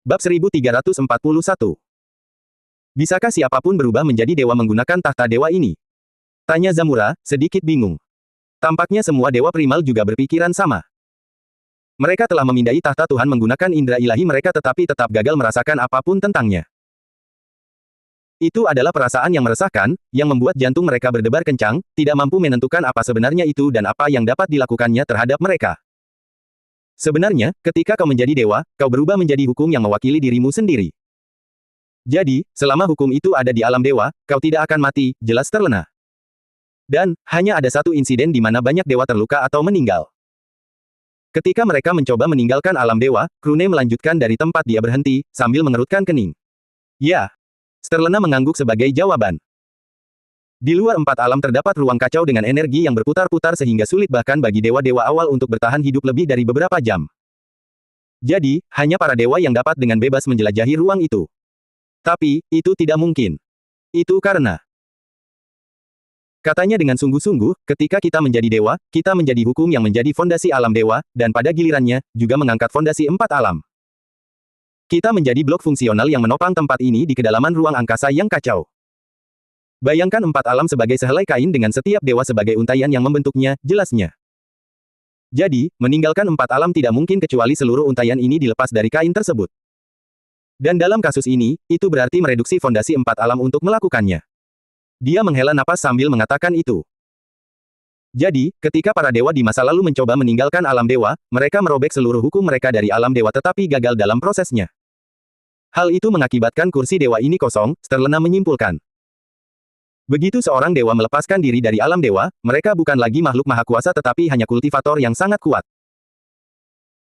Bab 1341. Bisakah siapapun berubah menjadi dewa menggunakan tahta dewa ini? Tanya Zamura, sedikit bingung. Tampaknya semua dewa primal juga berpikiran sama. Mereka telah memindai tahta Tuhan menggunakan indera ilahi mereka tetapi tetap gagal merasakan apapun tentangnya. Itu adalah perasaan yang meresahkan, yang membuat jantung mereka berdebar kencang, tidak mampu menentukan apa sebenarnya itu dan apa yang dapat dilakukannya terhadap mereka. Sebenarnya, ketika kau menjadi dewa, kau berubah menjadi hukum yang mewakili dirimu sendiri. Jadi, selama hukum itu ada di alam dewa, kau tidak akan mati, jelas terlena. Dan, hanya ada satu insiden di mana banyak dewa terluka atau meninggal. Ketika mereka mencoba meninggalkan alam dewa, Krune melanjutkan dari tempat dia berhenti, sambil mengerutkan kening. Ya. Sterlena mengangguk sebagai jawaban. Di luar empat alam terdapat ruang kacau dengan energi yang berputar-putar sehingga sulit bahkan bagi dewa-dewa awal untuk bertahan hidup lebih dari beberapa jam. Jadi, hanya para dewa yang dapat dengan bebas menjelajahi ruang itu. Tapi, itu tidak mungkin. Itu karena... Katanya dengan sungguh-sungguh, ketika kita menjadi dewa, kita menjadi hukum yang menjadi fondasi alam dewa, dan pada gilirannya, juga mengangkat fondasi empat alam. Kita menjadi blok fungsional yang menopang tempat ini di kedalaman ruang angkasa yang kacau. Bayangkan empat alam sebagai sehelai kain dengan setiap dewa sebagai untaian yang membentuknya, jelasnya. Jadi, meninggalkan empat alam tidak mungkin kecuali seluruh untaian ini dilepas dari kain tersebut. Dan dalam kasus ini, itu berarti mereduksi fondasi empat alam untuk melakukannya. Dia menghela napas sambil mengatakan itu. Jadi, ketika para dewa di masa lalu mencoba meninggalkan alam dewa, mereka merobek seluruh hukum mereka dari alam dewa tetapi gagal dalam prosesnya. Hal itu mengakibatkan kursi dewa ini kosong, Sterlena menyimpulkan. Begitu seorang dewa melepaskan diri dari alam dewa, mereka bukan lagi makhluk maha kuasa tetapi hanya kultivator yang sangat kuat.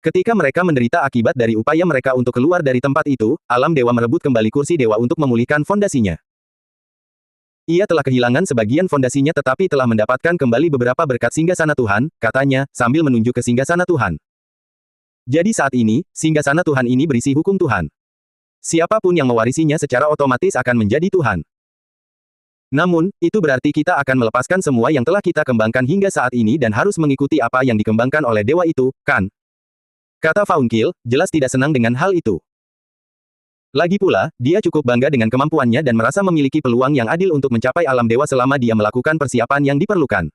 Ketika mereka menderita akibat dari upaya mereka untuk keluar dari tempat itu, alam dewa merebut kembali kursi dewa untuk memulihkan fondasinya. Ia telah kehilangan sebagian fondasinya tetapi telah mendapatkan kembali beberapa berkat singgasana Tuhan, katanya, sambil menunjuk ke singgasana Tuhan. Jadi saat ini, singgasana Tuhan ini berisi hukum Tuhan. Siapapun yang mewarisinya secara otomatis akan menjadi Tuhan. Namun, itu berarti kita akan melepaskan semua yang telah kita kembangkan hingga saat ini dan harus mengikuti apa yang dikembangkan oleh dewa itu, kan? Kata Faunkil, jelas tidak senang dengan hal itu. Lagi pula, dia cukup bangga dengan kemampuannya dan merasa memiliki peluang yang adil untuk mencapai alam dewa selama dia melakukan persiapan yang diperlukan.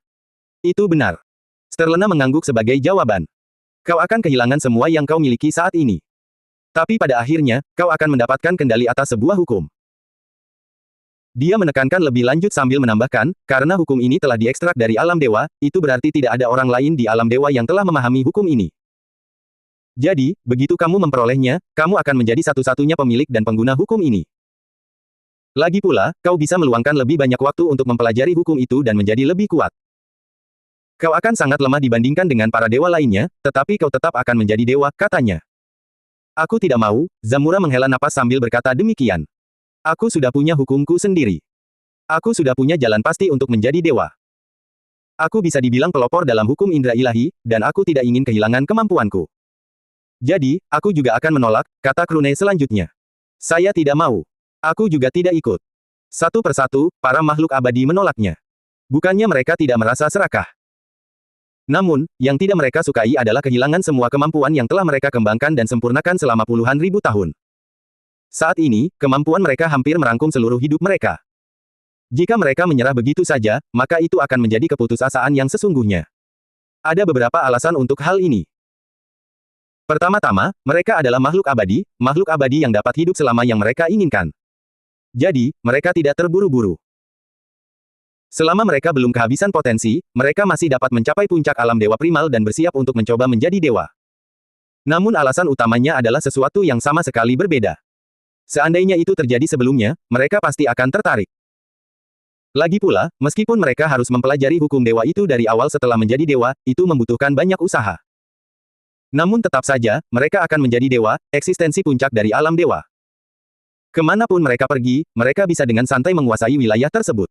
Itu benar. Sterlena mengangguk sebagai jawaban. Kau akan kehilangan semua yang kau miliki saat ini. Tapi pada akhirnya, kau akan mendapatkan kendali atas sebuah hukum. Dia menekankan lebih lanjut sambil menambahkan, karena hukum ini telah diekstrak dari alam dewa, itu berarti tidak ada orang lain di alam dewa yang telah memahami hukum ini. Jadi, begitu kamu memperolehnya, kamu akan menjadi satu-satunya pemilik dan pengguna hukum ini. Lagi pula, kau bisa meluangkan lebih banyak waktu untuk mempelajari hukum itu dan menjadi lebih kuat. Kau akan sangat lemah dibandingkan dengan para dewa lainnya, tetapi kau tetap akan menjadi dewa, katanya. Aku tidak mau, Zamura menghela napas sambil berkata demikian. Aku sudah punya hukumku sendiri. Aku sudah punya jalan pasti untuk menjadi dewa. Aku bisa dibilang pelopor dalam hukum indera ilahi, dan aku tidak ingin kehilangan kemampuanku. Jadi, aku juga akan menolak, kata Krune selanjutnya. Saya tidak mau. Aku juga tidak ikut. Satu persatu, para makhluk abadi menolaknya. Bukannya mereka tidak merasa serakah. Namun, yang tidak mereka sukai adalah kehilangan semua kemampuan yang telah mereka kembangkan dan sempurnakan selama puluhan ribu tahun. Saat ini, kemampuan mereka hampir merangkum seluruh hidup mereka. Jika mereka menyerah begitu saja, maka itu akan menjadi keputusasaan yang sesungguhnya. Ada beberapa alasan untuk hal ini. Pertama-tama, mereka adalah makhluk abadi yang dapat hidup selama yang mereka inginkan. Jadi, mereka tidak terburu-buru. Selama mereka belum kehabisan potensi, mereka masih dapat mencapai puncak alam dewa primal dan bersiap untuk mencoba menjadi dewa. Namun alasan utamanya adalah sesuatu yang sama sekali berbeda. Seandainya itu terjadi sebelumnya, mereka pasti akan tertarik. Lagi pula, meskipun mereka harus mempelajari hukum dewa itu dari awal setelah menjadi dewa, itu membutuhkan banyak usaha. Namun tetap saja, mereka akan menjadi dewa, eksistensi puncak dari alam dewa. Kemanapun mereka pergi, mereka bisa dengan santai menguasai wilayah tersebut.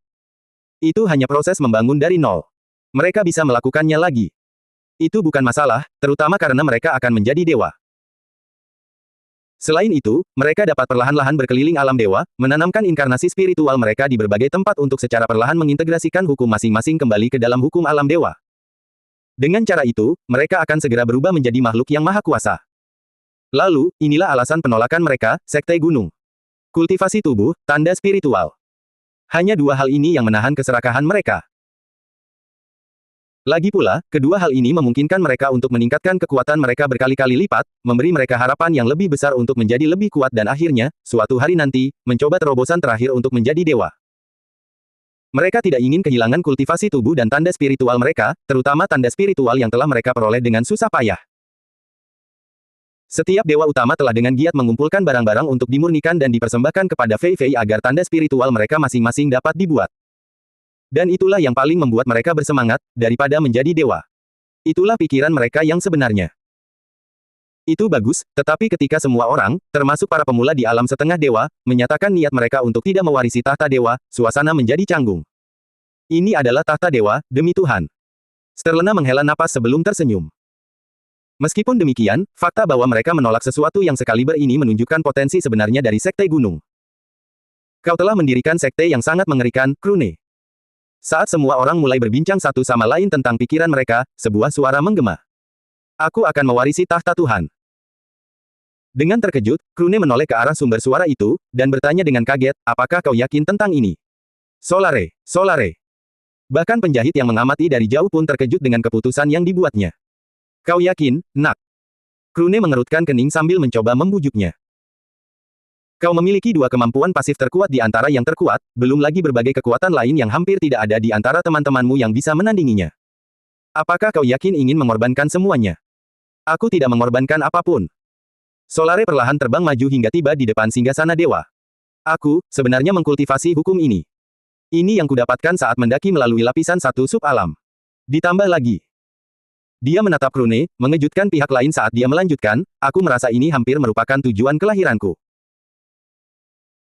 Itu hanya proses membangun dari nol. Mereka bisa melakukannya lagi. Itu bukan masalah, terutama karena mereka akan menjadi dewa. Selain itu, mereka dapat perlahan-lahan berkeliling alam dewa, menanamkan inkarnasi spiritual mereka di berbagai tempat untuk secara perlahan mengintegrasikan hukum masing-masing kembali ke dalam hukum alam dewa. Dengan cara itu, mereka akan segera berubah menjadi makhluk yang maha kuasa. Lalu, inilah alasan penolakan mereka, Sekte Gunung. Kultivasi tubuh, tanda spiritual. Hanya dua hal ini yang menahan keserakahan mereka. Lagi pula, kedua hal ini memungkinkan mereka untuk meningkatkan kekuatan mereka berkali-kali lipat, memberi mereka harapan yang lebih besar untuk menjadi lebih kuat dan akhirnya, suatu hari nanti, mencoba terobosan terakhir untuk menjadi dewa. Mereka tidak ingin kehilangan kultivasi tubuh dan tanda spiritual mereka, terutama tanda spiritual yang telah mereka peroleh dengan susah payah. Setiap dewa utama telah dengan giat mengumpulkan barang-barang untuk dimurnikan dan dipersembahkan kepada Fei Fei agar tanda spiritual mereka masing-masing dapat dibuat. Dan itulah yang paling membuat mereka bersemangat, daripada menjadi dewa. Itulah pikiran mereka yang sebenarnya. Itu bagus, tetapi ketika semua orang, termasuk para pemula di alam setengah dewa, menyatakan niat mereka untuk tidak mewarisi tahta dewa, suasana menjadi canggung. Ini adalah tahta dewa, demi Tuhan. Sterlena menghela napas sebelum tersenyum. Meskipun demikian, fakta bahwa mereka menolak sesuatu yang sekaliber ini menunjukkan potensi sebenarnya dari Sekte Gunung. Kau telah mendirikan sekte yang sangat mengerikan, Krune. Saat semua orang mulai berbincang satu sama lain tentang pikiran mereka, sebuah suara menggema. Aku akan mewarisi tahta Tuhan. Dengan terkejut, Krune menoleh ke arah sumber suara itu, dan bertanya dengan kaget, apakah kau yakin tentang ini? Solare, Solare. Bahkan penjahit yang mengamati dari jauh pun terkejut dengan keputusan yang dibuatnya. Kau yakin, nak? Krune mengerutkan kening sambil mencoba membujuknya. Kau memiliki dua kemampuan pasif terkuat di antara yang terkuat, belum lagi berbagai kekuatan lain yang hampir tidak ada di antara teman-temanmu yang bisa menandinginya. Apakah kau yakin ingin mengorbankan semuanya? Aku tidak mengorbankan apapun. Solare perlahan terbang maju hingga tiba di depan singgasana dewa. Aku, sebenarnya mengkultivasi hukum ini. Ini yang kudapatkan saat mendaki melalui lapisan satu sub alam. Ditambah lagi. Dia menatap Krune, mengejutkan pihak lain saat dia melanjutkan, aku merasa ini hampir merupakan tujuan kelahiranku.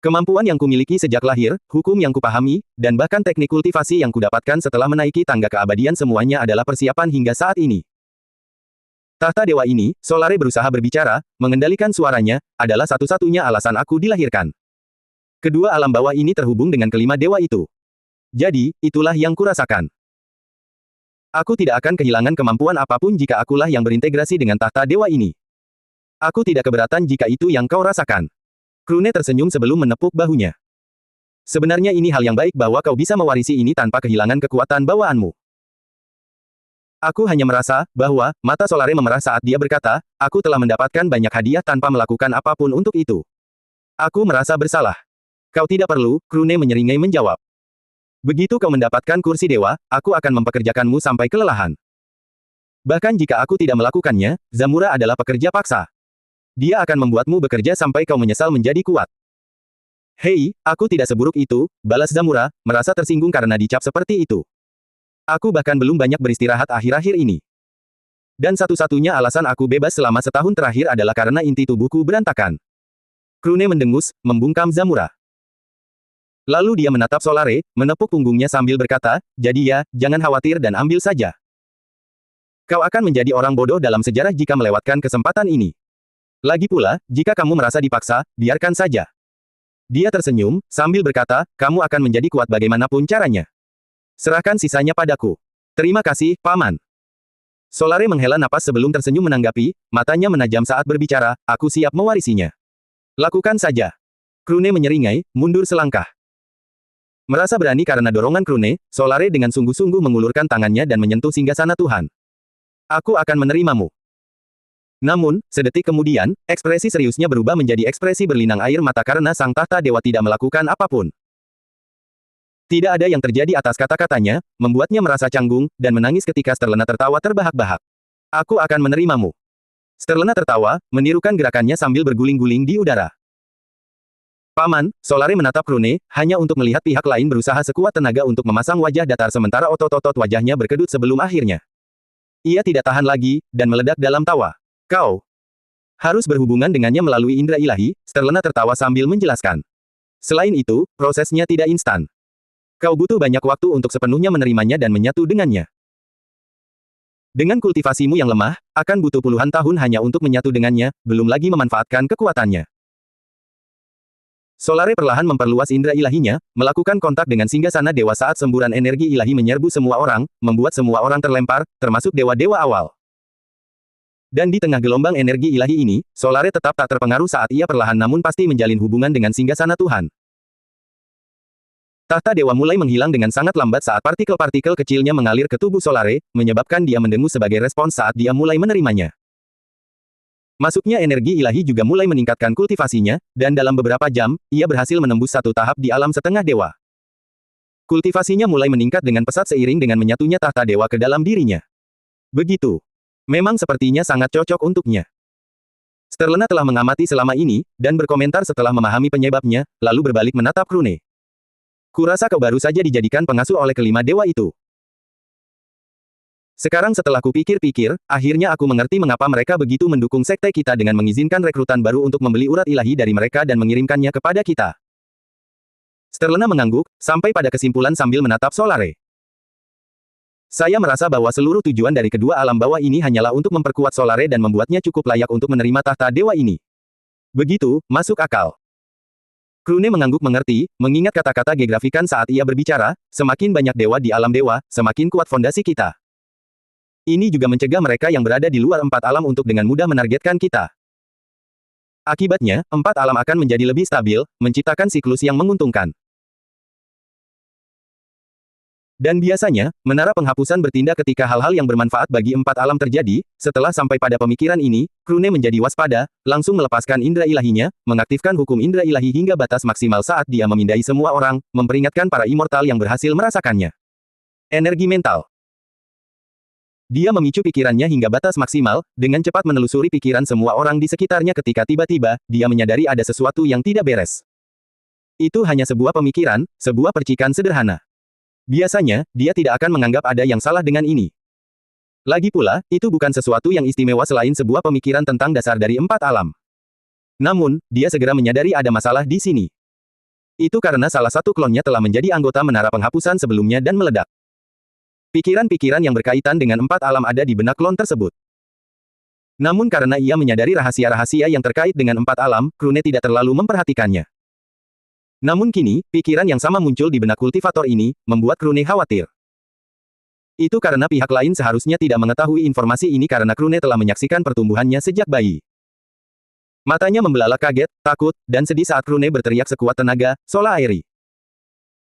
Kemampuan yang kumiliki sejak lahir, hukum yang kupahami, dan bahkan teknik kultivasi yang kudapatkan setelah menaiki tangga keabadian semuanya adalah persiapan hingga saat ini. Tahta dewa ini, Solare berusaha berbicara, mengendalikan suaranya, adalah satu-satunya alasan aku dilahirkan. Kedua alam bawah ini terhubung dengan kelima dewa itu. Jadi, itulah yang kurasakan. Aku tidak akan kehilangan kemampuan apapun jika akulah yang berintegrasi dengan tahta dewa ini. Aku tidak keberatan jika itu yang kau rasakan. Krune tersenyum sebelum menepuk bahunya. Sebenarnya ini hal yang baik bahwa kau bisa mewarisi ini tanpa kehilangan kekuatan bawaanmu. Aku hanya merasa, bahwa, mata Solare memerah saat dia berkata, aku telah mendapatkan banyak hadiah tanpa melakukan apapun untuk itu. Aku merasa bersalah. Kau tidak perlu, Krune menyeringai menjawab. Begitu kau mendapatkan kursi dewa, aku akan mempekerjakanmu sampai kelelahan. Bahkan jika aku tidak melakukannya, Zamura adalah pekerja paksa. Dia akan membuatmu bekerja sampai kau menyesal menjadi kuat. Hei, aku tidak seburuk itu, balas Zamura, merasa tersinggung karena dicap seperti itu. Aku bahkan belum banyak beristirahat akhir-akhir ini. Dan satu-satunya alasan aku bebas selama setahun terakhir adalah karena inti tubuhku berantakan. Krune mendengus, membungkam Zamura. Lalu dia menatap Solare, menepuk punggungnya sambil berkata, jadi ya, jangan khawatir dan ambil saja. Kau akan menjadi orang bodoh dalam sejarah jika melewatkan kesempatan ini. Lagi pula, jika kamu merasa dipaksa, biarkan saja. Dia tersenyum, sambil berkata, kamu akan menjadi kuat bagaimanapun caranya. Serahkan sisanya padaku. Terima kasih, Paman. Solare menghela napas sebelum tersenyum menanggapi, matanya menajam saat berbicara, aku siap mewarisinya. Lakukan saja. Krune menyeringai, mundur selangkah. Merasa berani karena dorongan Krune, Solare dengan sungguh-sungguh mengulurkan tangannya dan menyentuh singgasana Tuhan. Aku akan menerimamu. Namun, sedetik kemudian, ekspresi seriusnya berubah menjadi ekspresi berlinang air mata karena sang tahta dewa tidak melakukan apapun. Tidak ada yang terjadi atas kata-katanya, membuatnya merasa canggung, dan menangis ketika Sterlena tertawa terbahak-bahak. Aku akan menerimamu. Sterlena tertawa, menirukan gerakannya sambil berguling-guling di udara. Paman, Solare menatap Krune, hanya untuk melihat pihak lain berusaha sekuat tenaga untuk memasang wajah datar sementara otot-otot wajahnya berkedut sebelum akhirnya. Ia tidak tahan lagi, dan meledak dalam tawa. Kau harus berhubungan dengannya melalui indera ilahi, Sterlena tertawa sambil menjelaskan. Selain itu, prosesnya tidak instan. Kau butuh banyak waktu untuk sepenuhnya menerimanya dan menyatu dengannya. Dengan kultivasimu yang lemah, akan butuh puluhan tahun hanya untuk menyatu dengannya, belum lagi memanfaatkan kekuatannya. Solare perlahan memperluas indera ilahinya, melakukan kontak dengan singgasana dewa saat semburan energi ilahi menyerbu semua orang, membuat semua orang terlempar, termasuk dewa-dewa awal. Dan di tengah gelombang energi ilahi ini, Solare tetap tak terpengaruh saat ia perlahan namun pasti menjalin hubungan dengan singgasana Tuhan. Tahta Dewa mulai menghilang dengan sangat lambat saat partikel-partikel kecilnya mengalir ke tubuh Solare, menyebabkan dia mendengus sebagai respons saat dia mulai menerimanya. Masuknya energi ilahi juga mulai meningkatkan kultivasinya, dan dalam beberapa jam, ia berhasil menembus satu tahap di alam setengah dewa. Kultivasinya mulai meningkat dengan pesat seiring dengan menyatunya tahta dewa ke dalam dirinya. Begitu. Memang sepertinya sangat cocok untuknya. Sterlena telah mengamati selama ini, dan berkomentar setelah memahami penyebabnya, lalu berbalik menatap Krune. Kurasa kau baru saja dijadikan pengasuh oleh kelima dewa itu. Sekarang setelah kupikir-pikir, akhirnya aku mengerti mengapa mereka begitu mendukung sekte kita dengan mengizinkan rekrutan baru untuk membeli urat ilahi dari mereka dan mengirimkannya kepada kita. Sterlena mengangguk, sampai pada kesimpulan sambil menatap Solare. Saya merasa bahwa seluruh tujuan dari kedua alam bawah ini hanyalah untuk memperkuat Solare dan membuatnya cukup layak untuk menerima tahta dewa ini. Begitu, masuk akal. Krune mengangguk mengerti, mengingat kata-kata Gegrafikan saat ia berbicara, semakin banyak dewa di alam dewa, semakin kuat fondasi kita. Ini juga mencegah mereka yang berada di luar empat alam untuk dengan mudah menargetkan kita. Akibatnya, empat alam akan menjadi lebih stabil, menciptakan siklus yang menguntungkan. Dan biasanya, menara penghapusan bertindak ketika hal-hal yang bermanfaat bagi empat alam terjadi. Setelah sampai pada pemikiran ini, Krune menjadi waspada, langsung melepaskan indera ilahinya, mengaktifkan hukum indera ilahi hingga batas maksimal saat dia memindai semua orang, memperingatkan para immortal yang berhasil merasakannya. Energi mental. Dia memicu pikirannya hingga batas maksimal, dengan cepat menelusuri pikiran semua orang di sekitarnya ketika tiba-tiba, dia menyadari ada sesuatu yang tidak beres. Itu hanya sebuah pemikiran, sebuah percikan sederhana. Biasanya, dia tidak akan menganggap ada yang salah dengan ini. Lagi pula, itu bukan sesuatu yang istimewa selain sebuah pemikiran tentang dasar dari empat alam. Namun, dia segera menyadari ada masalah di sini. Itu karena salah satu klonnya telah menjadi anggota menara penghapusan sebelumnya dan meledak. Pikiran-pikiran yang berkaitan dengan empat alam ada di benak klon tersebut. Namun karena ia menyadari rahasia-rahasia yang terkait dengan empat alam, Krune tidak terlalu memperhatikannya. Namun kini, pikiran yang sama muncul di benak kultivator ini, membuat Krune khawatir. Itu karena pihak lain seharusnya tidak mengetahui informasi ini karena Krune telah menyaksikan pertumbuhannya sejak bayi. Matanya membelalak kaget, takut, dan sedih saat Krune berteriak sekuat tenaga, Sola Aeri.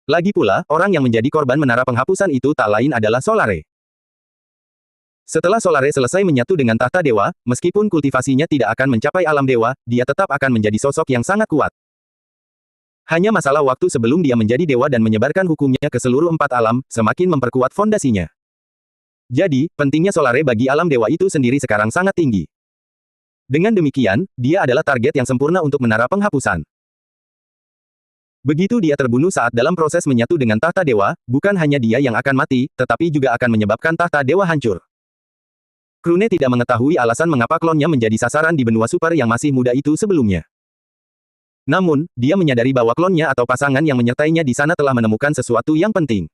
Lagi pula, orang yang menjadi korban menara penghapusan itu tak lain adalah Solare. Setelah Solare selesai menyatu dengan tahta dewa, meskipun kultivasinya tidak akan mencapai alam dewa, dia tetap akan menjadi sosok yang sangat kuat. Hanya masalah waktu sebelum dia menjadi dewa dan menyebarkan hukumnya ke seluruh empat alam, semakin memperkuat fondasinya. Jadi, pentingnya Solare bagi alam dewa itu sendiri sekarang sangat tinggi. Dengan demikian, dia adalah target yang sempurna untuk menara penghapusan. Begitu dia terbunuh saat dalam proses menyatu dengan tahta dewa, bukan hanya dia yang akan mati, tetapi juga akan menyebabkan tahta dewa hancur. Krune tidak mengetahui alasan mengapa klonnya menjadi sasaran di benua super yang masih muda itu sebelumnya. Namun, dia menyadari bahwa klonnya atau pasangan yang menyertainya di sana telah menemukan sesuatu yang penting.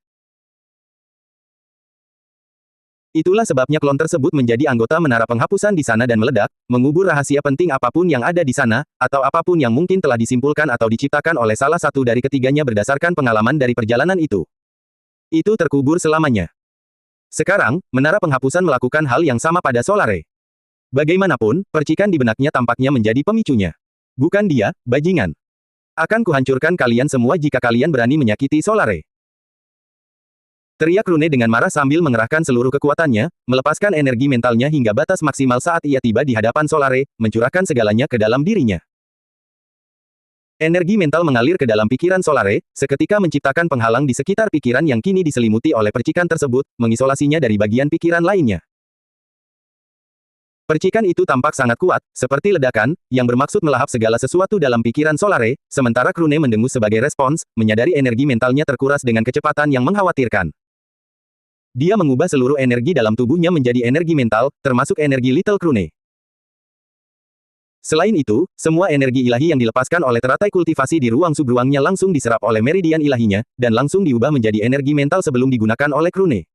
Itulah sebabnya klon tersebut menjadi anggota menara penghapusan di sana dan meledak, mengubur rahasia penting apapun yang ada di sana, atau apapun yang mungkin telah disimpulkan atau diciptakan oleh salah satu dari ketiganya berdasarkan pengalaman dari perjalanan itu. Itu terkubur selamanya. Sekarang, menara penghapusan melakukan hal yang sama pada Solare. Bagaimanapun, percikan di benaknya tampaknya menjadi pemicunya. Bukan dia, bajingan. Akan kuhancurkan kalian semua jika kalian berani menyakiti Solare. Teriak Krune dengan marah sambil mengerahkan seluruh kekuatannya, melepaskan energi mentalnya hingga batas maksimal saat ia tiba di hadapan Solare, mencurahkan segalanya ke dalam dirinya. Energi mental mengalir ke dalam pikiran Solare, seketika menciptakan penghalang di sekitar pikiran yang kini diselimuti oleh percikan tersebut, mengisolasinya dari bagian pikiran lainnya. Percikan itu tampak sangat kuat, seperti ledakan, yang bermaksud melahap segala sesuatu dalam pikiran Solare, sementara Krune mendengus sebagai respons, menyadari energi mentalnya terkuras dengan kecepatan yang mengkhawatirkan. Dia mengubah seluruh energi dalam tubuhnya menjadi energi mental, termasuk energi Little Krune. Selain itu, semua energi ilahi yang dilepaskan oleh teratai kultivasi di ruang subruangnya langsung diserap oleh meridian ilahinya, dan langsung diubah menjadi energi mental sebelum digunakan oleh Krune.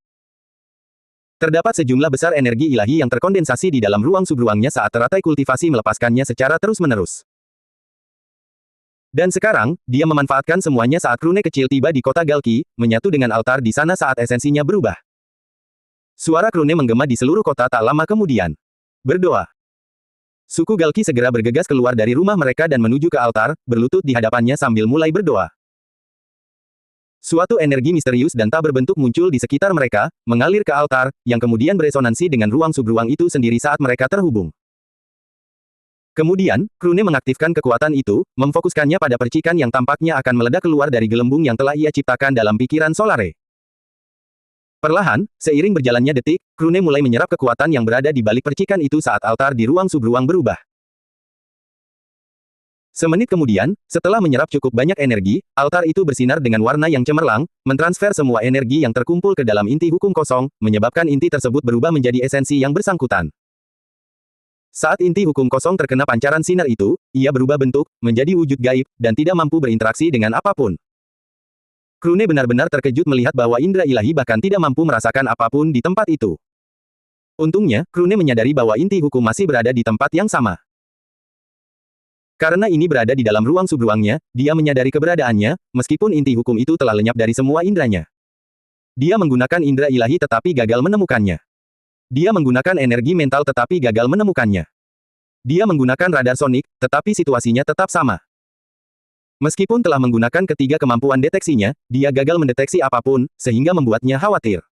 Terdapat sejumlah besar energi ilahi yang terkondensasi di dalam ruang subruangnya saat teratai kultivasi melepaskannya secara terus-menerus. Dan sekarang, dia memanfaatkan semuanya saat Krune kecil tiba di kota Galki, menyatu dengan altar di sana saat esensinya berubah. Suara Krune menggema di seluruh kota tak lama kemudian. Berdoa. Suku Galki segera bergegas keluar dari rumah mereka dan menuju ke altar, berlutut di hadapannya sambil mulai berdoa. Suatu energi misterius dan tak berbentuk muncul di sekitar mereka, mengalir ke altar, yang kemudian beresonansi dengan ruang subruang itu sendiri saat mereka terhubung. Kemudian, Krune mengaktifkan kekuatan itu, memfokuskannya pada percikan yang tampaknya akan meledak keluar dari gelembung yang telah ia ciptakan dalam pikiran Solare. Perlahan, seiring berjalannya detik, Krune mulai menyerap kekuatan yang berada di balik percikan itu saat altar di ruang subruang berubah. Semenit kemudian, setelah menyerap cukup banyak energi, altar itu bersinar dengan warna yang cemerlang, mentransfer semua energi yang terkumpul ke dalam inti hukum kosong, menyebabkan inti tersebut berubah menjadi esensi yang bersangkutan. Saat inti hukum kosong terkena pancaran sinar itu, ia berubah bentuk, menjadi wujud gaib, dan tidak mampu berinteraksi dengan apapun. Krune benar-benar terkejut melihat bahwa indera ilahi bahkan tidak mampu merasakan apapun di tempat itu. Untungnya, Krune menyadari bahwa inti hukum masih berada di tempat yang sama. Karena ini berada di dalam ruang subruangnya, dia menyadari keberadaannya, meskipun inti hukum itu telah lenyap dari semua indranya. Dia menggunakan indera ilahi tetapi gagal menemukannya. Dia menggunakan energi mental tetapi gagal menemukannya. Dia menggunakan radar sonik, tetapi situasinya tetap sama. Meskipun telah menggunakan ketiga kemampuan deteksinya, dia gagal mendeteksi apapun, sehingga membuatnya khawatir.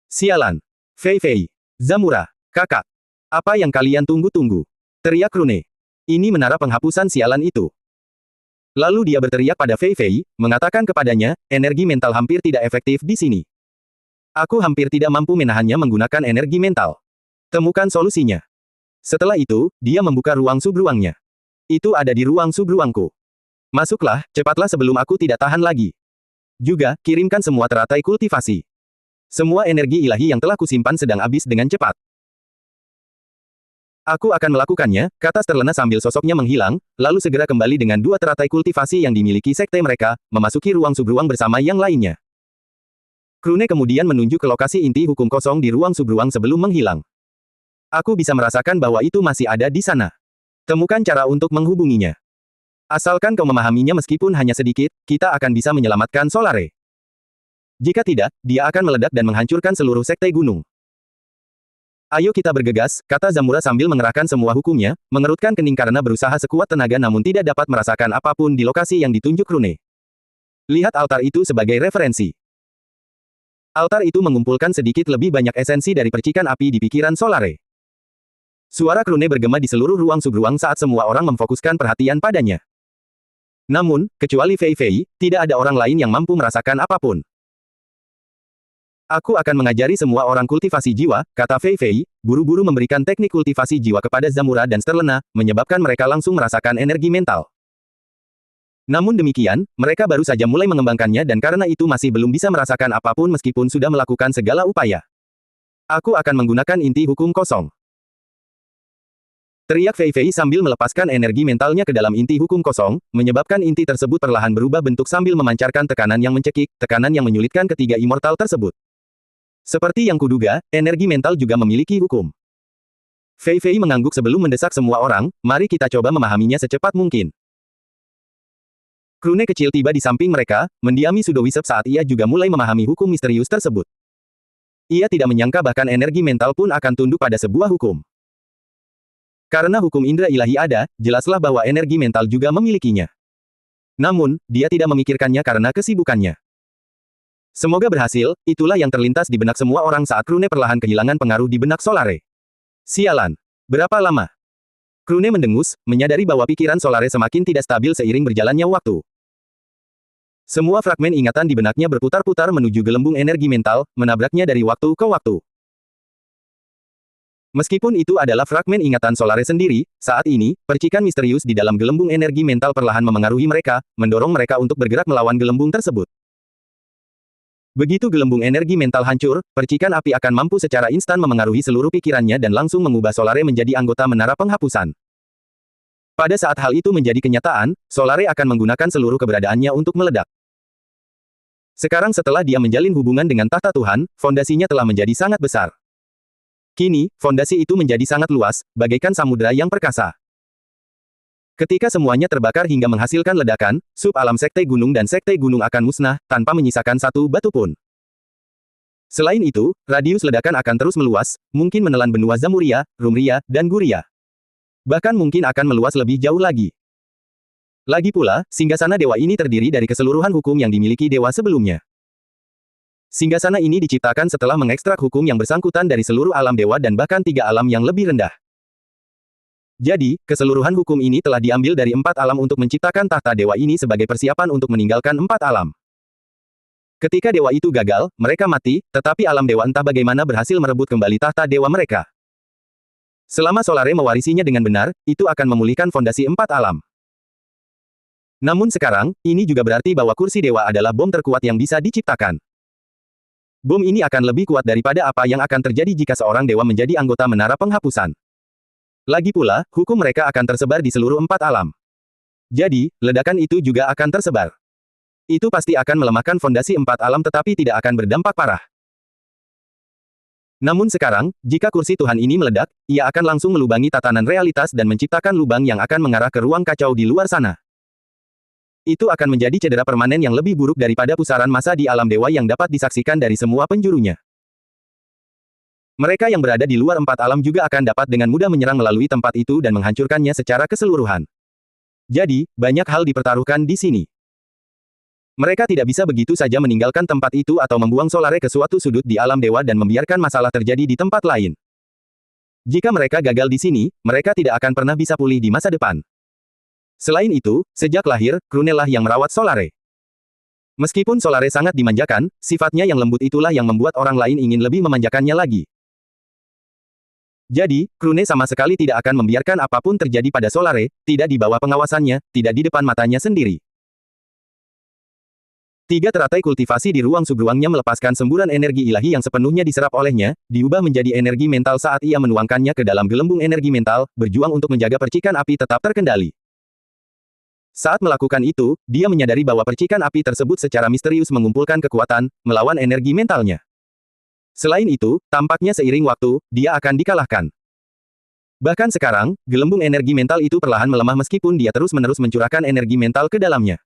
Sialan. Fei Fei. Zamura. Kakak. Apa yang kalian tunggu-tunggu? Teriak Krune. Ini menara penghapusan sialan itu. Lalu dia berteriak pada Fei Fei, mengatakan kepadanya, energi mental hampir tidak efektif di sini. Aku hampir tidak mampu menahannya menggunakan energi mental. Temukan solusinya. Setelah itu, dia membuka ruang subruangnya. Itu ada di ruang subruangku. Masuklah, cepatlah sebelum aku tidak tahan lagi. Juga, kirimkan semua teratai kultivasi. Semua energi ilahi yang telah kusimpan sedang habis dengan cepat. Aku akan melakukannya, kata Sterlena sambil sosoknya menghilang, lalu segera kembali dengan dua teratai kultivasi yang dimiliki sekte mereka, memasuki ruang subruang bersama yang lainnya. Krune kemudian menunjuk ke lokasi inti hukum kosong di ruang subruang sebelum menghilang. Aku bisa merasakan bahwa itu masih ada di sana. Temukan cara untuk menghubunginya. Asalkan kau memahaminya meskipun hanya sedikit, kita akan bisa menyelamatkan Solare. Jika tidak, dia akan meledak dan menghancurkan seluruh sekte gunung. Ayo kita bergegas, kata Zamura sambil mengerahkan semua hukumnya, mengerutkan kening karena berusaha sekuat tenaga namun tidak dapat merasakan apapun di lokasi yang ditunjuk Krune. Lihat altar itu sebagai referensi. Altar itu mengumpulkan sedikit lebih banyak esensi dari percikan api di pikiran Solare. Suara Krune bergema di seluruh ruang subruang saat semua orang memfokuskan perhatian padanya. Namun, kecuali Fei Fei, tidak ada orang lain yang mampu merasakan apapun. Aku akan mengajari semua orang kultivasi jiwa, kata Fei Fei, buru-buru memberikan teknik kultivasi jiwa kepada Zamura dan Sterlena, menyebabkan mereka langsung merasakan energi mental. Namun demikian, mereka baru saja mulai mengembangkannya dan karena itu masih belum bisa merasakan apapun meskipun sudah melakukan segala upaya. Aku akan menggunakan inti hukum kosong. Teriak Fei Fei sambil melepaskan energi mentalnya ke dalam inti hukum kosong, menyebabkan inti tersebut perlahan berubah bentuk sambil memancarkan tekanan yang mencekik, tekanan yang menyulitkan ketiga immortal tersebut. Seperti yang kuduga, energi mental juga memiliki hukum. Fei Fei mengangguk sebelum mendesak semua orang, mari kita coba memahaminya secepat mungkin. Krune kecil tiba di samping mereka, mendiami Sudowisep saat ia juga mulai memahami hukum misterius tersebut. Ia tidak menyangka bahkan energi mental pun akan tunduk pada sebuah hukum. Karena hukum indera ilahi ada, jelaslah bahwa energi mental juga memilikinya. Namun, dia tidak memikirkannya karena kesibukannya. Semoga berhasil, itulah yang terlintas di benak semua orang saat Krune perlahan kehilangan pengaruh di benak Solare. Sialan. Berapa lama? Krune mendengus, menyadari bahwa pikiran Solare semakin tidak stabil seiring berjalannya waktu. Semua fragmen ingatan di benaknya berputar-putar menuju gelembung energi mental, menabraknya dari waktu ke waktu. Meskipun itu adalah fragmen ingatan Solare sendiri, saat ini, percikan misterius di dalam gelembung energi mental perlahan memengaruhi mereka, mendorong mereka untuk bergerak melawan gelembung tersebut. Begitu gelembung energi mental hancur, percikan api akan mampu secara instan memengaruhi seluruh pikirannya dan langsung mengubah Solare menjadi anggota menara penghapusan. Pada saat hal itu menjadi kenyataan, Solare akan menggunakan seluruh keberadaannya untuk meledak. Sekarang setelah dia menjalin hubungan dengan tahta Tuhan, fondasinya telah menjadi sangat besar. Kini, fondasi itu menjadi sangat luas, bagaikan samudera yang perkasa. Ketika semuanya terbakar hingga menghasilkan ledakan, sub alam sekte gunung dan sekte gunung akan musnah, tanpa menyisakan satu batu pun. Selain itu, radius ledakan akan terus meluas, mungkin menelan benua Zamuria, Rumria, dan Guria. Bahkan mungkin akan meluas lebih jauh lagi. Lagi pula, singgasana dewa ini terdiri dari keseluruhan hukum yang dimiliki dewa sebelumnya. Singgasana ini diciptakan setelah mengekstrak hukum yang bersangkutan dari seluruh alam dewa dan bahkan 3 alam yang lebih rendah. Jadi, keseluruhan hukum ini telah diambil dari 4 alam untuk menciptakan tahta dewa ini sebagai persiapan untuk meninggalkan 4 alam. Ketika dewa itu gagal, mereka mati, tetapi alam dewa entah bagaimana berhasil merebut kembali tahta dewa mereka. Selama Solare mewarisinya dengan benar, itu akan memulihkan fondasi 4 alam. Namun sekarang, ini juga berarti bahwa kursi dewa adalah bom terkuat yang bisa diciptakan. Bom ini akan lebih kuat daripada apa yang akan terjadi jika seorang dewa menjadi anggota menara penghapusan. Lagi pula, hukum mereka akan tersebar di seluruh 4 alam. Jadi, ledakan itu juga akan tersebar. Itu pasti akan melemahkan fondasi 4 alam tetapi tidak akan berdampak parah. Namun sekarang, jika kursi Tuhan ini meledak, ia akan langsung melubangi tatanan realitas dan menciptakan lubang yang akan mengarah ke ruang kacau di luar sana. Itu akan menjadi cedera permanen yang lebih buruk daripada pusaran massa di alam dewa yang dapat disaksikan dari semua penjurunya. Mereka yang berada di luar 4 alam juga akan dapat dengan mudah menyerang melalui tempat itu dan menghancurkannya secara keseluruhan. Jadi, banyak hal dipertaruhkan di sini. Mereka tidak bisa begitu saja meninggalkan tempat itu atau membuang Solare ke suatu sudut di alam dewa dan membiarkan masalah terjadi di tempat lain. Jika mereka gagal di sini, mereka tidak akan pernah bisa pulih di masa depan. Selain itu, sejak lahir, Krune lah yang merawat Solare. Meskipun Solare sangat dimanjakan, sifatnya yang lembut itulah yang membuat orang lain ingin lebih memanjakannya lagi. Jadi, Krune sama sekali tidak akan membiarkan apapun terjadi pada Solare, tidak di bawah pengawasannya, tidak di depan matanya sendiri. 3 teratai kultivasi di ruang subruangnya melepaskan semburan energi ilahi yang sepenuhnya diserap olehnya, diubah menjadi energi mental saat ia menuangkannya ke dalam gelembung energi mental, berjuang untuk menjaga percikan api tetap terkendali. Saat melakukan itu, dia menyadari bahwa percikan api tersebut secara misterius mengumpulkan kekuatan, melawan energi mentalnya. Selain itu, tampaknya seiring waktu, dia akan dikalahkan. Bahkan sekarang, gelembung energi mental itu perlahan melemah meskipun dia terus-menerus mencurahkan energi mental ke dalamnya.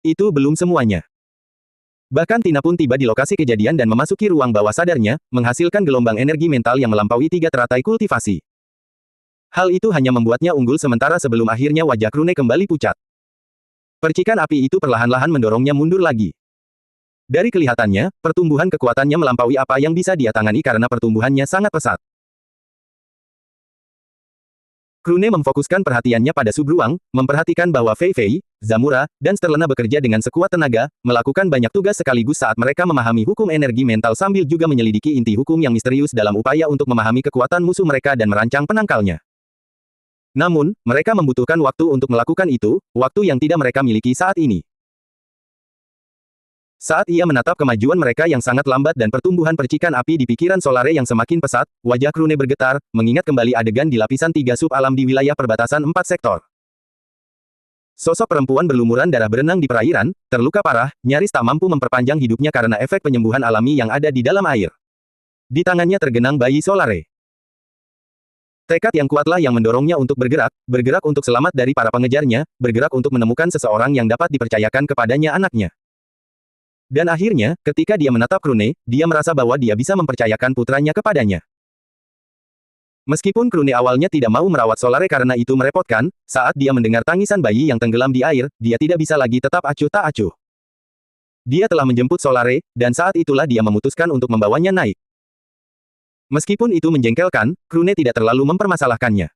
Itu belum semuanya. Bahkan Tina pun tiba di lokasi kejadian dan memasuki ruang bawah sadarnya, menghasilkan gelombang energi mental yang melampaui 3 teratai kultivasi. Hal itu hanya membuatnya unggul sementara sebelum akhirnya wajah Krune kembali pucat. Percikan api itu perlahan-lahan mendorongnya mundur lagi. Dari kelihatannya, pertumbuhan kekuatannya melampaui apa yang bisa dia tangani karena pertumbuhannya sangat pesat. Krune memfokuskan perhatiannya pada subruang, memperhatikan bahwa Fei Fei, Zamura, dan Sterlena bekerja dengan sekuat tenaga, melakukan banyak tugas sekaligus saat mereka memahami hukum energi mental sambil juga menyelidiki inti hukum yang misterius dalam upaya untuk memahami kekuatan musuh mereka dan merancang penangkalnya. Namun, mereka membutuhkan waktu untuk melakukan itu, waktu yang tidak mereka miliki saat ini. Saat ia menatap kemajuan mereka yang sangat lambat dan pertumbuhan percikan api di pikiran Solare yang semakin pesat, wajah Krune bergetar, mengingat kembali adegan di lapisan 3 sub-alam di wilayah perbatasan 4 sektor. Sosok perempuan berlumuran darah berenang di perairan, terluka parah, nyaris tak mampu memperpanjang hidupnya karena efek penyembuhan alami yang ada di dalam air. Di tangannya tergenang bayi Solare. Tekad yang kuatlah yang mendorongnya untuk bergerak untuk selamat dari para pengejarnya, bergerak untuk menemukan seseorang yang dapat dipercayakan kepadanya anaknya. Dan akhirnya, ketika dia menatap Krune, dia merasa bahwa dia bisa mempercayakan putranya kepadanya. Meskipun Krune awalnya tidak mau merawat Solare karena itu merepotkan, saat dia mendengar tangisan bayi yang tenggelam di air, dia tidak bisa lagi tetap acuh tak acuh. Dia telah menjemput Solare, dan saat itulah dia memutuskan untuk membawanya naik. Meskipun itu menjengkelkan, Krune tidak terlalu mempermasalahkannya.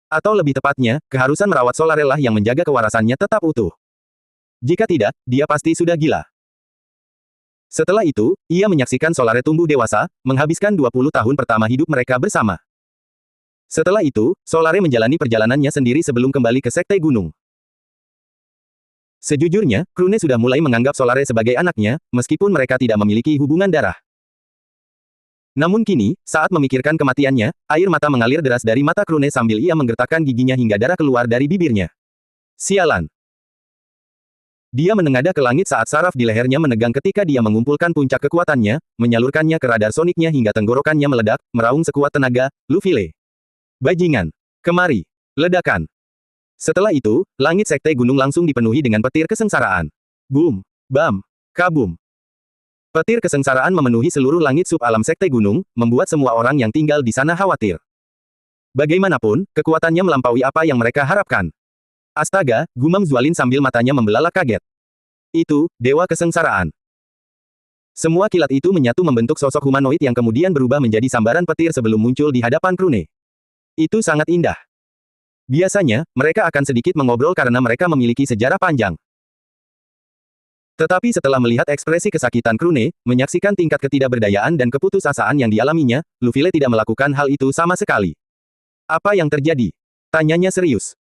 Atau lebih tepatnya, keharusan merawat Solare lah yang menjaga kewarasannya tetap utuh. Jika tidak, dia pasti sudah gila. Setelah itu, ia menyaksikan Solare tumbuh dewasa, menghabiskan 20 tahun pertama hidup mereka bersama. Setelah itu, Solare menjalani perjalanannya sendiri sebelum kembali ke Sekte Gunung. Sejujurnya, Krune sudah mulai menganggap Solare sebagai anaknya, meskipun mereka tidak memiliki hubungan darah. Namun kini, saat memikirkan kematiannya, air mata mengalir deras dari mata Krune sambil ia menggertakkan giginya hingga darah keluar dari bibirnya. Sialan! Dia menengadah ke langit saat saraf di lehernya menegang ketika dia mengumpulkan puncak kekuatannya, menyalurkannya ke radar soniknya hingga tenggorokannya meledak, meraung sekuat tenaga, Lufile. Bajingan! Kemari! Ledakan! Setelah itu, langit sekte gunung langsung dipenuhi dengan petir kesengsaraan. Boom! Bam! Kabum! Petir kesengsaraan memenuhi seluruh langit sub-alam Sekte Gunung, membuat semua orang yang tinggal di sana khawatir. Bagaimanapun, kekuatannya melampaui apa yang mereka harapkan. Astaga, gumam Zualin sambil matanya membelalak kaget. Itu, Dewa Kesengsaraan. Semua kilat itu menyatu membentuk sosok humanoid yang kemudian berubah menjadi sambaran petir sebelum muncul di hadapan Krune. Itu sangat indah. Biasanya, mereka akan sedikit mengobrol karena mereka memiliki sejarah panjang. Tetapi setelah melihat ekspresi kesakitan Krune, menyaksikan tingkat ketidakberdayaan dan keputusasaan yang dialaminya, Lufile tidak melakukan hal itu sama sekali. Apa yang terjadi? Tanyanya serius.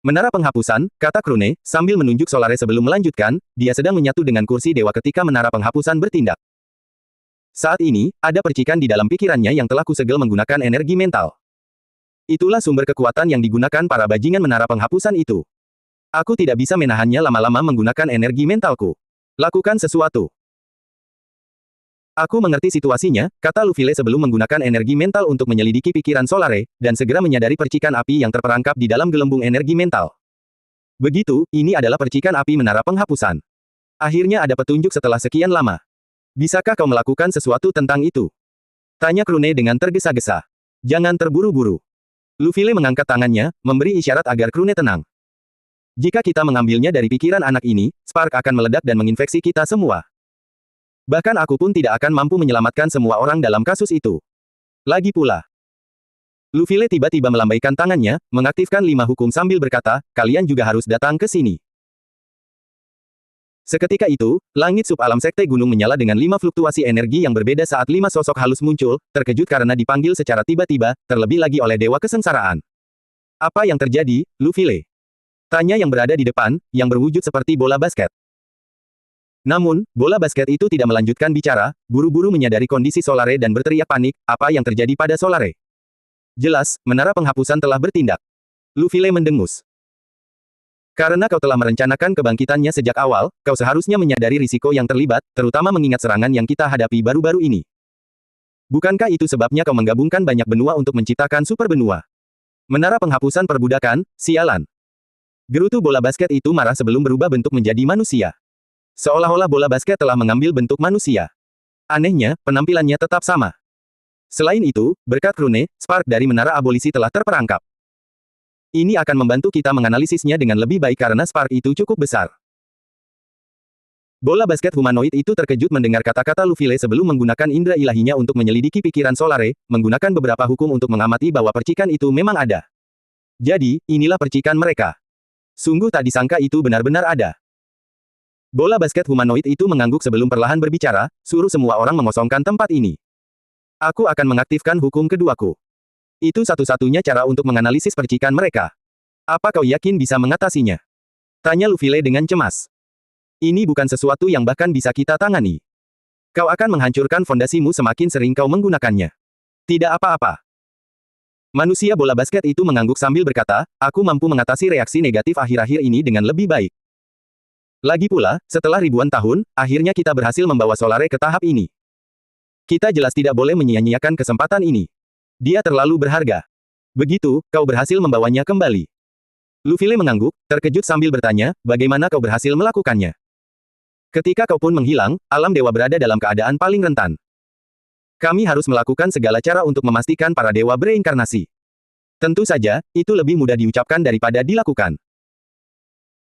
Menara penghapusan, kata Krune, sambil menunjuk Solare sebelum melanjutkan, dia sedang menyatu dengan kursi dewa ketika menara penghapusan bertindak. Saat ini, ada percikan di dalam pikirannya yang telah kusegel menggunakan energi mental. Itulah sumber kekuatan yang digunakan para bajingan menara penghapusan itu. Aku tidak bisa menahannya lama-lama menggunakan energi mentalku. Lakukan sesuatu. Aku mengerti situasinya, kata Lufile sebelum menggunakan energi mental untuk menyelidiki pikiran Solare, dan segera menyadari percikan api yang terperangkap di dalam gelembung energi mental. Begitu, ini adalah percikan api menara penghapusan. Akhirnya ada petunjuk setelah sekian lama. Bisakah kau melakukan sesuatu tentang itu? Tanya Krune dengan tergesa-gesa. Jangan terburu-buru. Lufile mengangkat tangannya, memberi isyarat agar Krune tenang. Jika kita mengambilnya dari pikiran anak ini, Spark akan meledak dan menginfeksi kita semua. Bahkan aku pun tidak akan mampu menyelamatkan semua orang dalam kasus itu. Lagi pula. Lufile tiba-tiba melambaikan tangannya, mengaktifkan 5 hukum sambil berkata, kalian juga harus datang ke sini. Seketika itu, langit sub-alam Sekte Gunung menyala dengan 5 fluktuasi energi yang berbeda saat 5 sosok halus muncul, terkejut karena dipanggil secara tiba-tiba, terlebih lagi oleh Dewa Kesengsaraan. Apa yang terjadi, Lufile? Tanya yang berada di depan, yang berwujud seperti bola basket. Namun, bola basket itu tidak melanjutkan bicara, buru-buru menyadari kondisi Solare dan berteriak panik, apa yang terjadi pada Solare? Jelas, menara penghapusan telah bertindak. Lufile mendengus. Karena kau telah merencanakan kebangkitannya sejak awal, kau seharusnya menyadari risiko yang terlibat, terutama mengingat serangan yang kita hadapi baru-baru ini. Bukankah itu sebabnya kau menggabungkan banyak benua untuk menciptakan super benua? Menara penghapusan perbudakan, sialan. Gerutu bola basket itu marah sebelum berubah bentuk menjadi manusia. Seolah-olah bola basket telah mengambil bentuk manusia. Anehnya, penampilannya tetap sama. Selain itu, berkat Krune, Spark dari menara abolisi telah terperangkap. Ini akan membantu kita menganalisisnya dengan lebih baik karena Spark itu cukup besar. Bola basket humanoid itu terkejut mendengar kata-kata Lufile sebelum menggunakan indera ilahinya untuk menyelidiki pikiran Solare, menggunakan beberapa hukum untuk mengamati bahwa percikan itu memang ada. Jadi, inilah percikan mereka. Sungguh tak disangka itu benar-benar ada. Bola basket humanoid itu mengangguk sebelum perlahan berbicara, suruh semua orang mengosongkan tempat ini. Aku akan mengaktifkan hukum keduaku. Itu satu-satunya cara untuk menganalisis percikan mereka. Apa kau yakin bisa mengatasinya? Tanya Lufile dengan cemas. Ini bukan sesuatu yang bahkan bisa kita tangani. Kau akan menghancurkan fondasimu semakin sering kau menggunakannya. Tidak apa-apa. Manusia bola basket itu mengangguk sambil berkata, aku mampu mengatasi reaksi negatif akhir-akhir ini dengan lebih baik. Lagi pula, setelah ribuan tahun, akhirnya kita berhasil membawa Solare ke tahap ini. Kita jelas tidak boleh menyia-nyiakan kesempatan ini. Dia terlalu berharga. Begitu, kau berhasil membawanya kembali. Lufile mengangguk, terkejut sambil bertanya, bagaimana kau berhasil melakukannya? Ketika kau pun menghilang, alam dewa berada dalam keadaan paling rentan. Kami harus melakukan segala cara untuk memastikan para dewa bereinkarnasi. Tentu saja, itu lebih mudah diucapkan daripada dilakukan.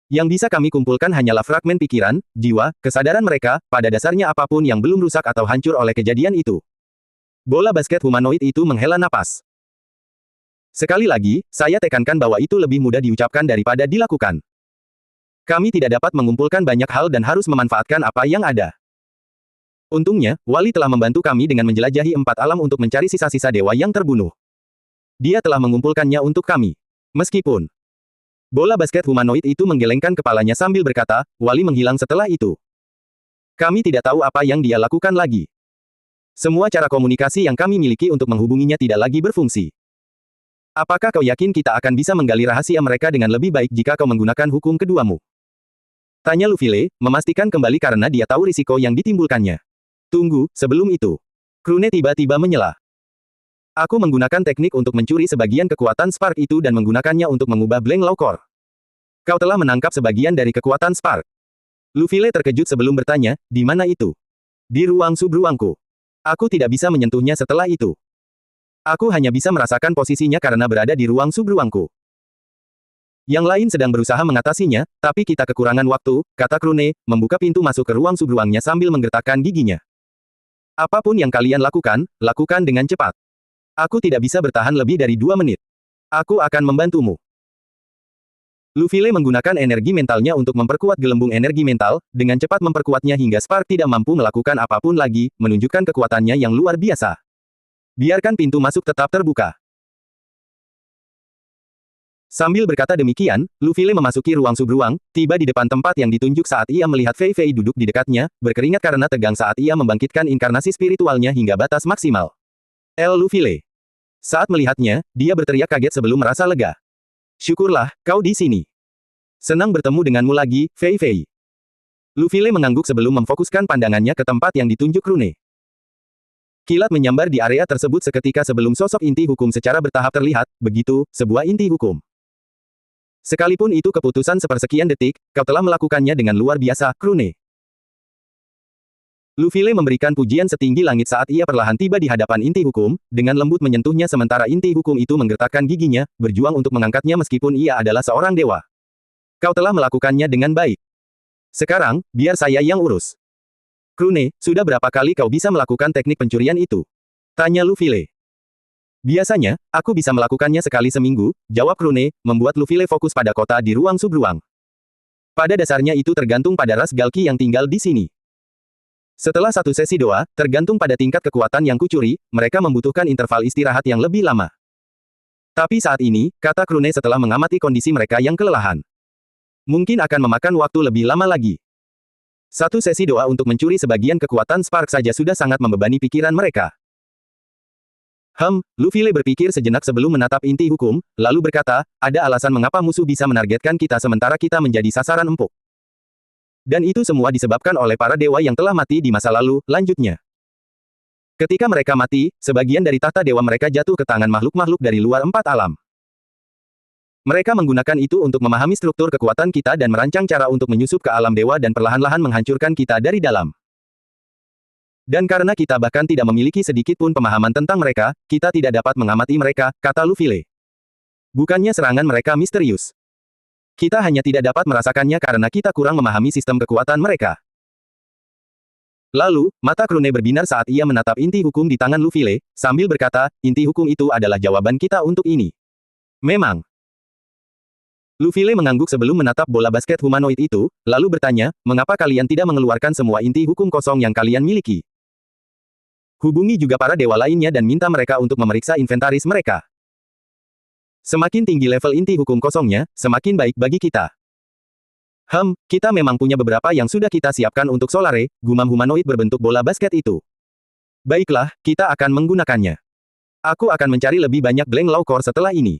Yang bisa kami kumpulkan hanyalah fragmen pikiran, jiwa, kesadaran mereka, pada dasarnya apapun yang belum rusak atau hancur oleh kejadian itu. Bola basket humanoid itu menghela napas. Sekali lagi, saya tekankan bahwa itu lebih mudah diucapkan daripada dilakukan. Kami tidak dapat mengumpulkan banyak hal dan harus memanfaatkan apa yang ada. Untungnya, Wali telah membantu kami dengan menjelajahi 4 alam untuk mencari sisa-sisa dewa yang terbunuh. Dia telah mengumpulkannya untuk kami. Meskipun bola basket humanoid itu menggelengkan kepalanya sambil berkata, Wali menghilang setelah itu. Kami tidak tahu apa yang dia lakukan lagi. Semua cara komunikasi yang kami miliki untuk menghubunginya tidak lagi berfungsi. Apakah kau yakin kita akan bisa menggali rahasia mereka dengan lebih baik jika kau menggunakan hukum keduamu? Tanya Lufile, memastikan kembali karena dia tahu risiko yang ditimbulkannya. Tunggu, sebelum itu. Krune tiba-tiba menyela. Aku menggunakan teknik untuk mencuri sebagian kekuatan Spark itu dan menggunakannya untuk mengubah Blank Law Core. Kau telah menangkap sebagian dari kekuatan Spark. Lufile terkejut sebelum bertanya, di mana itu? Di ruang subruangku. Aku tidak bisa menyentuhnya setelah itu. Aku hanya bisa merasakan posisinya karena berada di ruang subruangku. Yang lain sedang berusaha mengatasinya, tapi kita kekurangan waktu, kata Krune, membuka pintu masuk ke ruang subruangnya sambil menggertakkan giginya. Apapun yang kalian lakukan, lakukan dengan cepat. Aku tidak bisa bertahan lebih dari 2 menit. Aku akan membantumu. Luffy menggunakan energi mentalnya untuk memperkuat gelembung energi mental, dengan cepat memperkuatnya hingga Spark tidak mampu melakukan apapun lagi, menunjukkan kekuatannya yang luar biasa. Biarkan pintu masuk tetap terbuka. Sambil berkata demikian, Luffy memasuki ruang subruang, tiba di depan tempat yang ditunjuk saat ia melihat Fei Fei duduk di dekatnya, berkeringat karena tegang saat ia membangkitkan inkarnasi spiritualnya hingga batas maksimal. Luffy. Saat melihatnya, dia berteriak kaget sebelum merasa lega. Syukurlah, kau di sini. Senang bertemu denganmu lagi, Fei Fei. Luffy mengangguk sebelum memfokuskan pandangannya ke tempat yang ditunjuk Krune. Kilat menyambar di area tersebut seketika sebelum sosok inti hukum secara bertahap terlihat, begitu, sebuah inti hukum. Sekalipun itu keputusan sepersekian detik, kau telah melakukannya dengan luar biasa, Krune. Luffy memberikan pujian setinggi langit saat ia perlahan tiba di hadapan inti hukum, dengan lembut menyentuhnya sementara inti hukum itu menggertakkan giginya, berjuang untuk mengangkatnya meskipun ia adalah seorang dewa. Kau telah melakukannya dengan baik. Sekarang, biar saya yang urus. Krune, sudah berapa kali kau bisa melakukan teknik pencurian itu? Tanya Luffy. Biasanya, aku bisa melakukannya sekali seminggu, jawab Krune, membuat Luffy fokus pada kota di ruang subruang. Pada dasarnya itu tergantung pada ras Galki yang tinggal di sini. Setelah satu sesi doa, tergantung pada tingkat kekuatan yang kucuri, mereka membutuhkan interval istirahat yang lebih lama. Tapi saat ini, kata Krune setelah mengamati kondisi mereka yang kelelahan. Mungkin akan memakan waktu lebih lama lagi. Satu sesi doa untuk mencuri sebagian kekuatan Spark saja sudah sangat membebani pikiran mereka. Luffy berpikir sejenak sebelum menatap inti hukum, lalu berkata, ada alasan mengapa musuh bisa menargetkan kita sementara kita menjadi sasaran empuk. Dan itu semua disebabkan oleh para dewa yang telah mati di masa lalu, lanjutnya. Ketika mereka mati, sebagian dari tahta dewa mereka jatuh ke tangan makhluk-makhluk dari luar 4 alam. Mereka menggunakan itu untuk memahami struktur kekuatan kita dan merancang cara untuk menyusup ke alam dewa dan perlahan-lahan menghancurkan kita dari dalam. Dan karena kita bahkan tidak memiliki sedikit pun pemahaman tentang mereka, kita tidak dapat mengamati mereka, kata Luffy. Bukannya serangan mereka misterius. Kita hanya tidak dapat merasakannya karena kita kurang memahami sistem kekuatan mereka. Lalu, mata Krune berbinar saat ia menatap inti hukum di tangan Luffy, sambil berkata, inti hukum itu adalah jawaban kita untuk ini. Memang. Luffy mengangguk sebelum menatap bola basket humanoid itu, lalu bertanya, mengapa kalian tidak mengeluarkan semua inti hukum kosong yang kalian miliki? Hubungi juga para dewa lainnya dan minta mereka untuk memeriksa inventaris mereka. Semakin tinggi level inti hukum kosongnya, semakin baik bagi kita. Kita memang punya beberapa yang sudah kita siapkan untuk Solare, gumam humanoid berbentuk bola basket itu. Baiklah, kita akan menggunakannya. Aku akan mencari lebih banyak Blank Law Core setelah ini.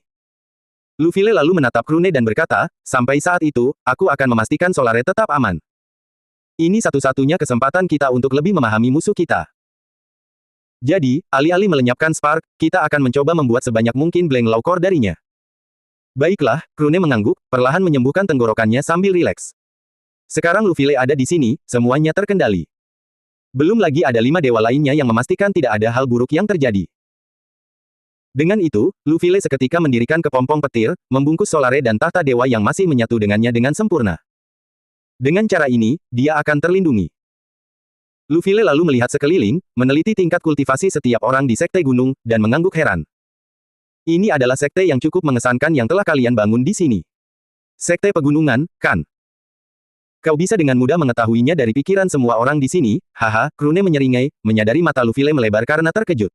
Luffy lalu menatap Krune dan berkata, sampai saat itu, aku akan memastikan Solare tetap aman. Ini satu-satunya kesempatan kita untuk lebih memahami musuh kita. Jadi, alih-alih melenyapkan Spark, kita akan mencoba membuat sebanyak mungkin Blank Law Core darinya. Baiklah, Krune mengangguk, perlahan menyembuhkan tenggorokannya sambil rileks. Sekarang Luffy ada di sini, semuanya terkendali. Belum lagi ada 5 dewa lainnya yang memastikan tidak ada hal buruk yang terjadi. Dengan itu, Luffy seketika mendirikan kepompong petir, membungkus Solare dan tahta dewa yang masih menyatu dengannya dengan sempurna. Dengan cara ini, dia akan terlindungi. Luffy lalu melihat sekeliling, meneliti tingkat kultivasi setiap orang di Sekte Gunung, dan mengangguk heran. Ini adalah sekte yang cukup mengesankan yang telah kalian bangun di sini. Sekte Pegunungan, kan? Kau bisa dengan mudah mengetahuinya dari pikiran semua orang di sini, haha, Krune menyeringai, menyadari mata Luffy melebar karena terkejut.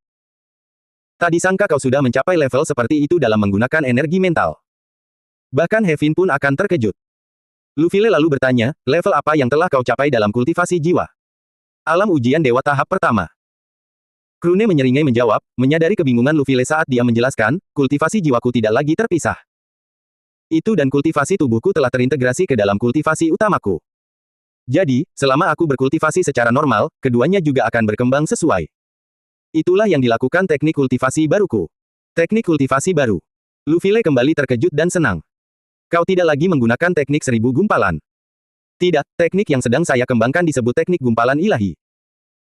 Tak disangka kau sudah mencapai level seperti itu dalam menggunakan energi mental. Bahkan Heaven pun akan terkejut. Luffy lalu bertanya, level apa yang telah kau capai dalam kultivasi jiwa? Alam ujian dewa tahap pertama. Krune menyeringai menjawab, menyadari kebingungan Luffy saat dia menjelaskan, kultivasi jiwaku tidak lagi terpisah. Itu dan kultivasi tubuhku telah terintegrasi ke dalam kultivasi utamaku. Jadi, selama aku berkultivasi secara normal, keduanya juga akan berkembang sesuai. Itulah yang dilakukan teknik kultivasi baruku. Teknik kultivasi baru. Luffy kembali terkejut dan senang. Kau tidak lagi menggunakan teknik 1000 gumpalan. Tidak, teknik yang sedang saya kembangkan disebut teknik gumpalan ilahi.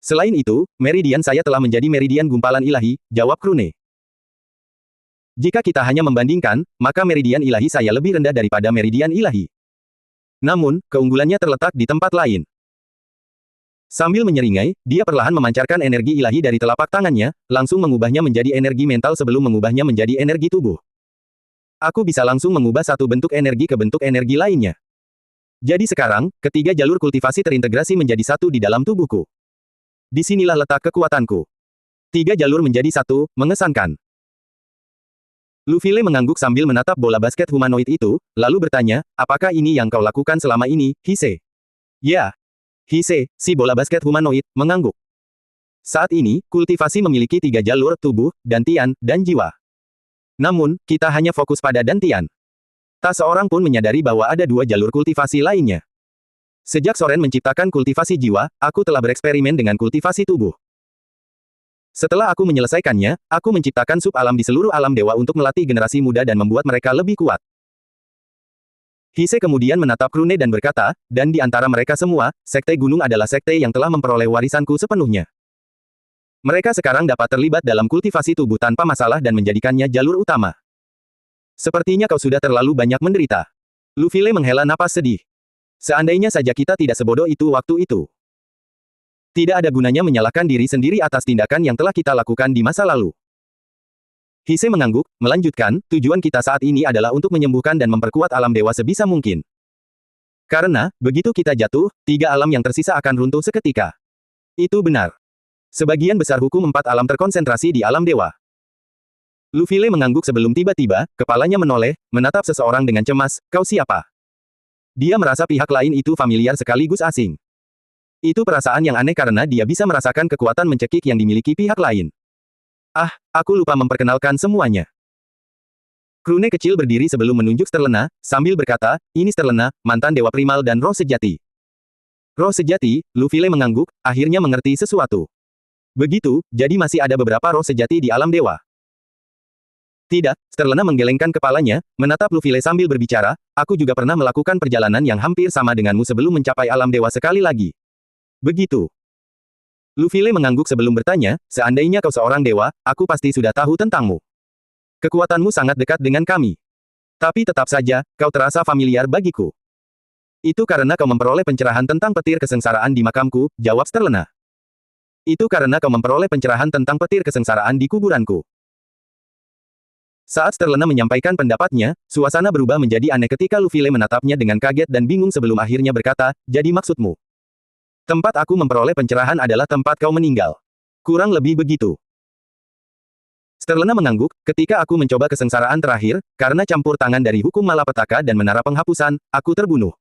Selain itu, meridian saya telah menjadi meridian gumpalan ilahi, jawab Krune. Jika kita hanya membandingkan, maka meridian ilahi saya lebih rendah daripada meridian ilahi. Namun, keunggulannya terletak di tempat lain. Sambil menyeringai, dia perlahan memancarkan energi ilahi dari telapak tangannya, langsung mengubahnya menjadi energi mental sebelum mengubahnya menjadi energi tubuh. Aku bisa langsung mengubah satu bentuk energi ke bentuk energi lainnya. Jadi sekarang, ketiga jalur kultivasi terintegrasi menjadi satu di dalam tubuhku. Disinilah letak kekuatanku. 3 jalur menjadi satu, mengesankan. Luffy mengangguk sambil menatap bola basket humanoid itu, lalu bertanya, apakah ini yang kau lakukan selama ini, Hise? Ya. Hise, si bola basket humanoid, mengangguk. Saat ini, kultivasi memiliki 3 jalur, tubuh, dantian, dan jiwa. Namun, kita hanya fokus pada dantian. Tak seorang pun menyadari bahwa ada 2 jalur kultivasi lainnya. Sejak Soren menciptakan kultivasi jiwa, aku telah bereksperimen dengan kultivasi tubuh. Setelah aku menyelesaikannya, aku menciptakan sub-alam di seluruh alam dewa untuk melatih generasi muda dan membuat mereka lebih kuat. Hise kemudian menatap Krune dan berkata, dan di antara mereka semua, Sekte Gunung adalah sekte yang telah memperoleh warisanku sepenuhnya. Mereka sekarang dapat terlibat dalam kultivasi tubuh tanpa masalah dan menjadikannya jalur utama. Sepertinya kau sudah terlalu banyak menderita. Luffy menghela napas sedih. Seandainya saja kita tidak sebodoh itu waktu itu. Tidak ada gunanya menyalahkan diri sendiri atas tindakan yang telah kita lakukan di masa lalu. Hise mengangguk, melanjutkan, tujuan kita saat ini adalah untuk menyembuhkan dan memperkuat alam dewa sebisa mungkin. Karena, begitu kita jatuh, 3 alam yang tersisa akan runtuh seketika. Itu benar. Sebagian besar hukum 4 alam terkonsentrasi di alam dewa. Luffy mengangguk sebelum tiba-tiba, kepalanya menoleh, menatap seseorang dengan cemas, kau siapa? Dia merasa pihak lain itu familiar sekaligus asing. Itu perasaan yang aneh karena dia bisa merasakan kekuatan mencekik yang dimiliki pihak lain. Ah, aku lupa memperkenalkan semuanya. Krune kecil berdiri sebelum menunjuk Sterlena, sambil berkata, ini Sterlena, mantan Dewa Primal dan Roh Sejati. Roh Sejati, Luffy mengangguk, akhirnya mengerti sesuatu. Begitu, jadi masih ada beberapa roh sejati di alam dewa. Tidak, Sterlena menggelengkan kepalanya, menatap Luffy sambil berbicara, aku juga pernah melakukan perjalanan yang hampir sama denganmu sebelum mencapai alam dewa sekali lagi. Begitu. Luffy mengangguk sebelum bertanya, seandainya kau seorang dewa, aku pasti sudah tahu tentangmu. Kekuatanmu sangat dekat dengan kami. Tapi tetap saja, kau terasa familiar bagiku. Itu karena kau memperoleh pencerahan tentang petir kesengsaraan di makamku, jawab Sterlena. Itu karena kau memperoleh pencerahan tentang petir kesengsaraan di kuburanku. Saat Sterlena menyampaikan pendapatnya, suasana berubah menjadi aneh ketika Luffy menatapnya dengan kaget dan bingung sebelum akhirnya berkata, jadi maksudmu? Tempat aku memperoleh pencerahan adalah tempat kau meninggal. Kurang lebih begitu. Sterlena mengangguk, ketika aku mencoba kesengsaraan terakhir, karena campur tangan dari hukum malapetaka dan menara penghapusan, aku terbunuh.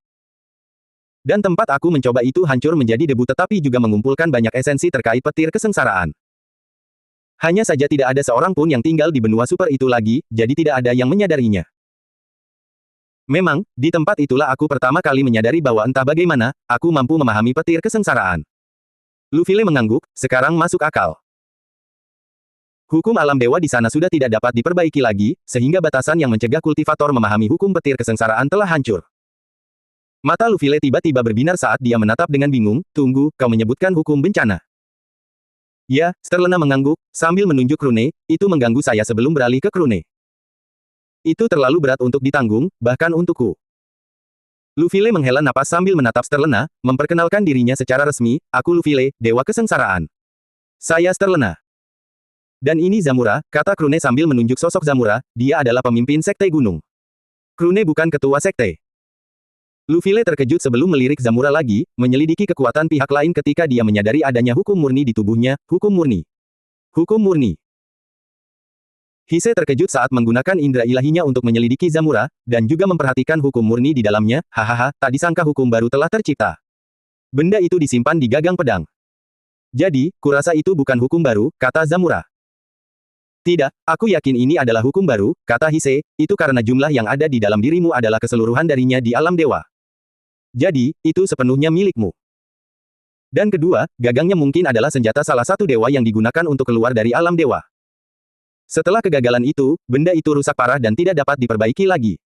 Dan tempat aku mencoba itu hancur menjadi debu tetapi juga mengumpulkan banyak esensi terkait petir kesengsaraan. Hanya saja tidak ada seorang pun yang tinggal di benua super itu lagi, jadi tidak ada yang menyadarinya. Memang, di tempat itulah aku pertama kali menyadari bahwa entah bagaimana, aku mampu memahami petir kesengsaraan. Luffy mengangguk, sekarang masuk akal. Hukum alam dewa di sana sudah tidak dapat diperbaiki lagi, sehingga batasan yang mencegah kultivator memahami hukum petir kesengsaraan telah hancur. Mata Luffy tiba-tiba berbinar saat dia menatap dengan bingung, tunggu, kau menyebutkan hukum bencana. Ya, Sterlena mengangguk, sambil menunjuk Krune, itu mengganggu saya sebelum beralih ke Krune. Itu terlalu berat untuk ditanggung, bahkan untukku. Luffy menghela napas sambil menatap Sterlena, memperkenalkan dirinya secara resmi, aku Luffy, Dewa Kesengsaraan. Saya Sterlena. Dan ini Zamura, kata Krune sambil menunjuk sosok Zamura, dia adalah pemimpin Sekte Gunung. Krune bukan ketua Sekte. Luffy terkejut sebelum melirik Zamura lagi, menyelidiki kekuatan pihak lain ketika dia menyadari adanya hukum murni di tubuhnya, hukum murni. Hukum murni. Hise terkejut saat menggunakan indera ilahinya untuk menyelidiki Zamura, dan juga memperhatikan hukum murni di dalamnya, hahaha, tak disangka hukum baru telah tercipta. Benda itu disimpan di gagang pedang. Jadi, kurasa itu bukan hukum baru, kata Zamura. Tidak, aku yakin ini adalah hukum baru, kata Hise, itu karena jumlah yang ada di dalam dirimu adalah keseluruhan darinya di alam dewa. Jadi, itu sepenuhnya milikmu. Dan kedua, gagangnya mungkin adalah senjata salah satu dewa yang digunakan untuk keluar dari alam dewa. Setelah kegagalan itu, benda itu rusak parah dan tidak dapat diperbaiki lagi.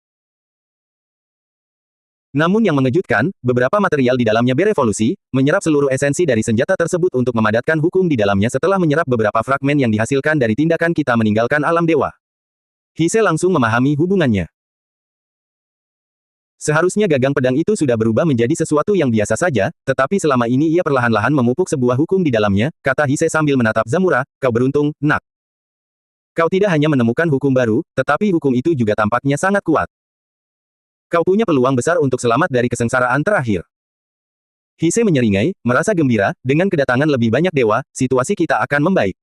Namun yang mengejutkan, beberapa material di dalamnya berevolusi, menyerap seluruh esensi dari senjata tersebut untuk memadatkan hukum di dalamnya setelah menyerap beberapa fragmen yang dihasilkan dari tindakan kita meninggalkan alam dewa. Hise langsung memahami hubungannya. Seharusnya gagang pedang itu sudah berubah menjadi sesuatu yang biasa saja, tetapi selama ini ia perlahan-lahan memupuk sebuah hukum di dalamnya, kata Hise sambil menatap Zamura, kau beruntung, nak. Kau tidak hanya menemukan hukum baru, tetapi hukum itu juga tampaknya sangat kuat. Kau punya peluang besar untuk selamat dari kesengsaraan terakhir. Hise menyeringai, merasa gembira, dengan kedatangan lebih banyak dewa, situasi kita akan membaik.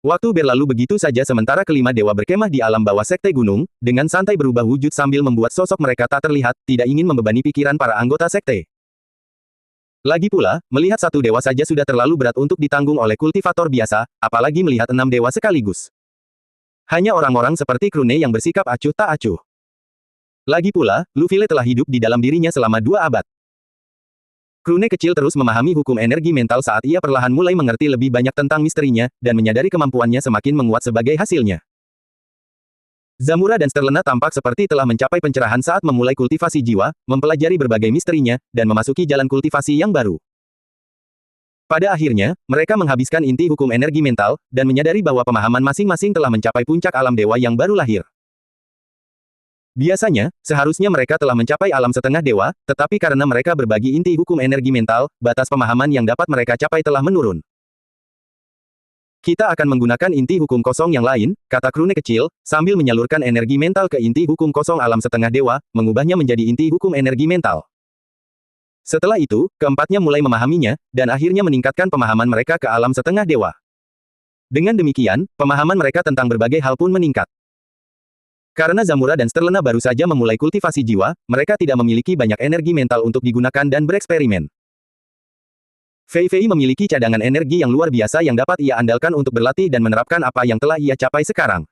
Waktu berlalu begitu saja sementara kelima dewa berkemah di alam bawah sekte gunung, dengan santai berubah wujud sambil membuat sosok mereka tak terlihat, tidak ingin membebani pikiran para anggota sekte. Lagi pula, melihat satu dewa saja sudah terlalu berat untuk ditanggung oleh kultivator biasa, apalagi melihat 6 dewa sekaligus. Hanya orang-orang seperti Krune yang bersikap acuh tak acuh. Lagi pula, Lufile telah hidup di dalam dirinya selama 2 abad. Krune kecil terus memahami hukum energi mental saat ia perlahan mulai mengerti lebih banyak tentang misterinya, dan menyadari kemampuannya semakin menguat sebagai hasilnya. Zamura dan Sterlena tampak seperti telah mencapai pencerahan saat memulai kultivasi jiwa, mempelajari berbagai misterinya, dan memasuki jalan kultivasi yang baru. Pada akhirnya, mereka menghabiskan inti hukum energi mental, dan menyadari bahwa pemahaman masing-masing telah mencapai puncak alam dewa yang baru lahir. Biasanya, seharusnya mereka telah mencapai alam setengah dewa, tetapi karena mereka berbagi inti hukum energi mental, batas pemahaman yang dapat mereka capai telah menurun. Kita akan menggunakan inti hukum kosong yang lain, kata Krune kecil, sambil menyalurkan energi mental ke inti hukum kosong alam setengah dewa, mengubahnya menjadi inti hukum energi mental. Setelah itu, keempatnya mulai memahaminya, dan akhirnya meningkatkan pemahaman mereka ke alam setengah dewa. Dengan demikian, pemahaman mereka tentang berbagai hal pun meningkat. Karena Zamura dan Sterlena baru saja memulai kultivasi jiwa, mereka tidak memiliki banyak energi mental untuk digunakan dan bereksperimen. Fei Fei memiliki cadangan energi yang luar biasa yang dapat ia andalkan untuk berlatih dan menerapkan apa yang telah ia capai sekarang.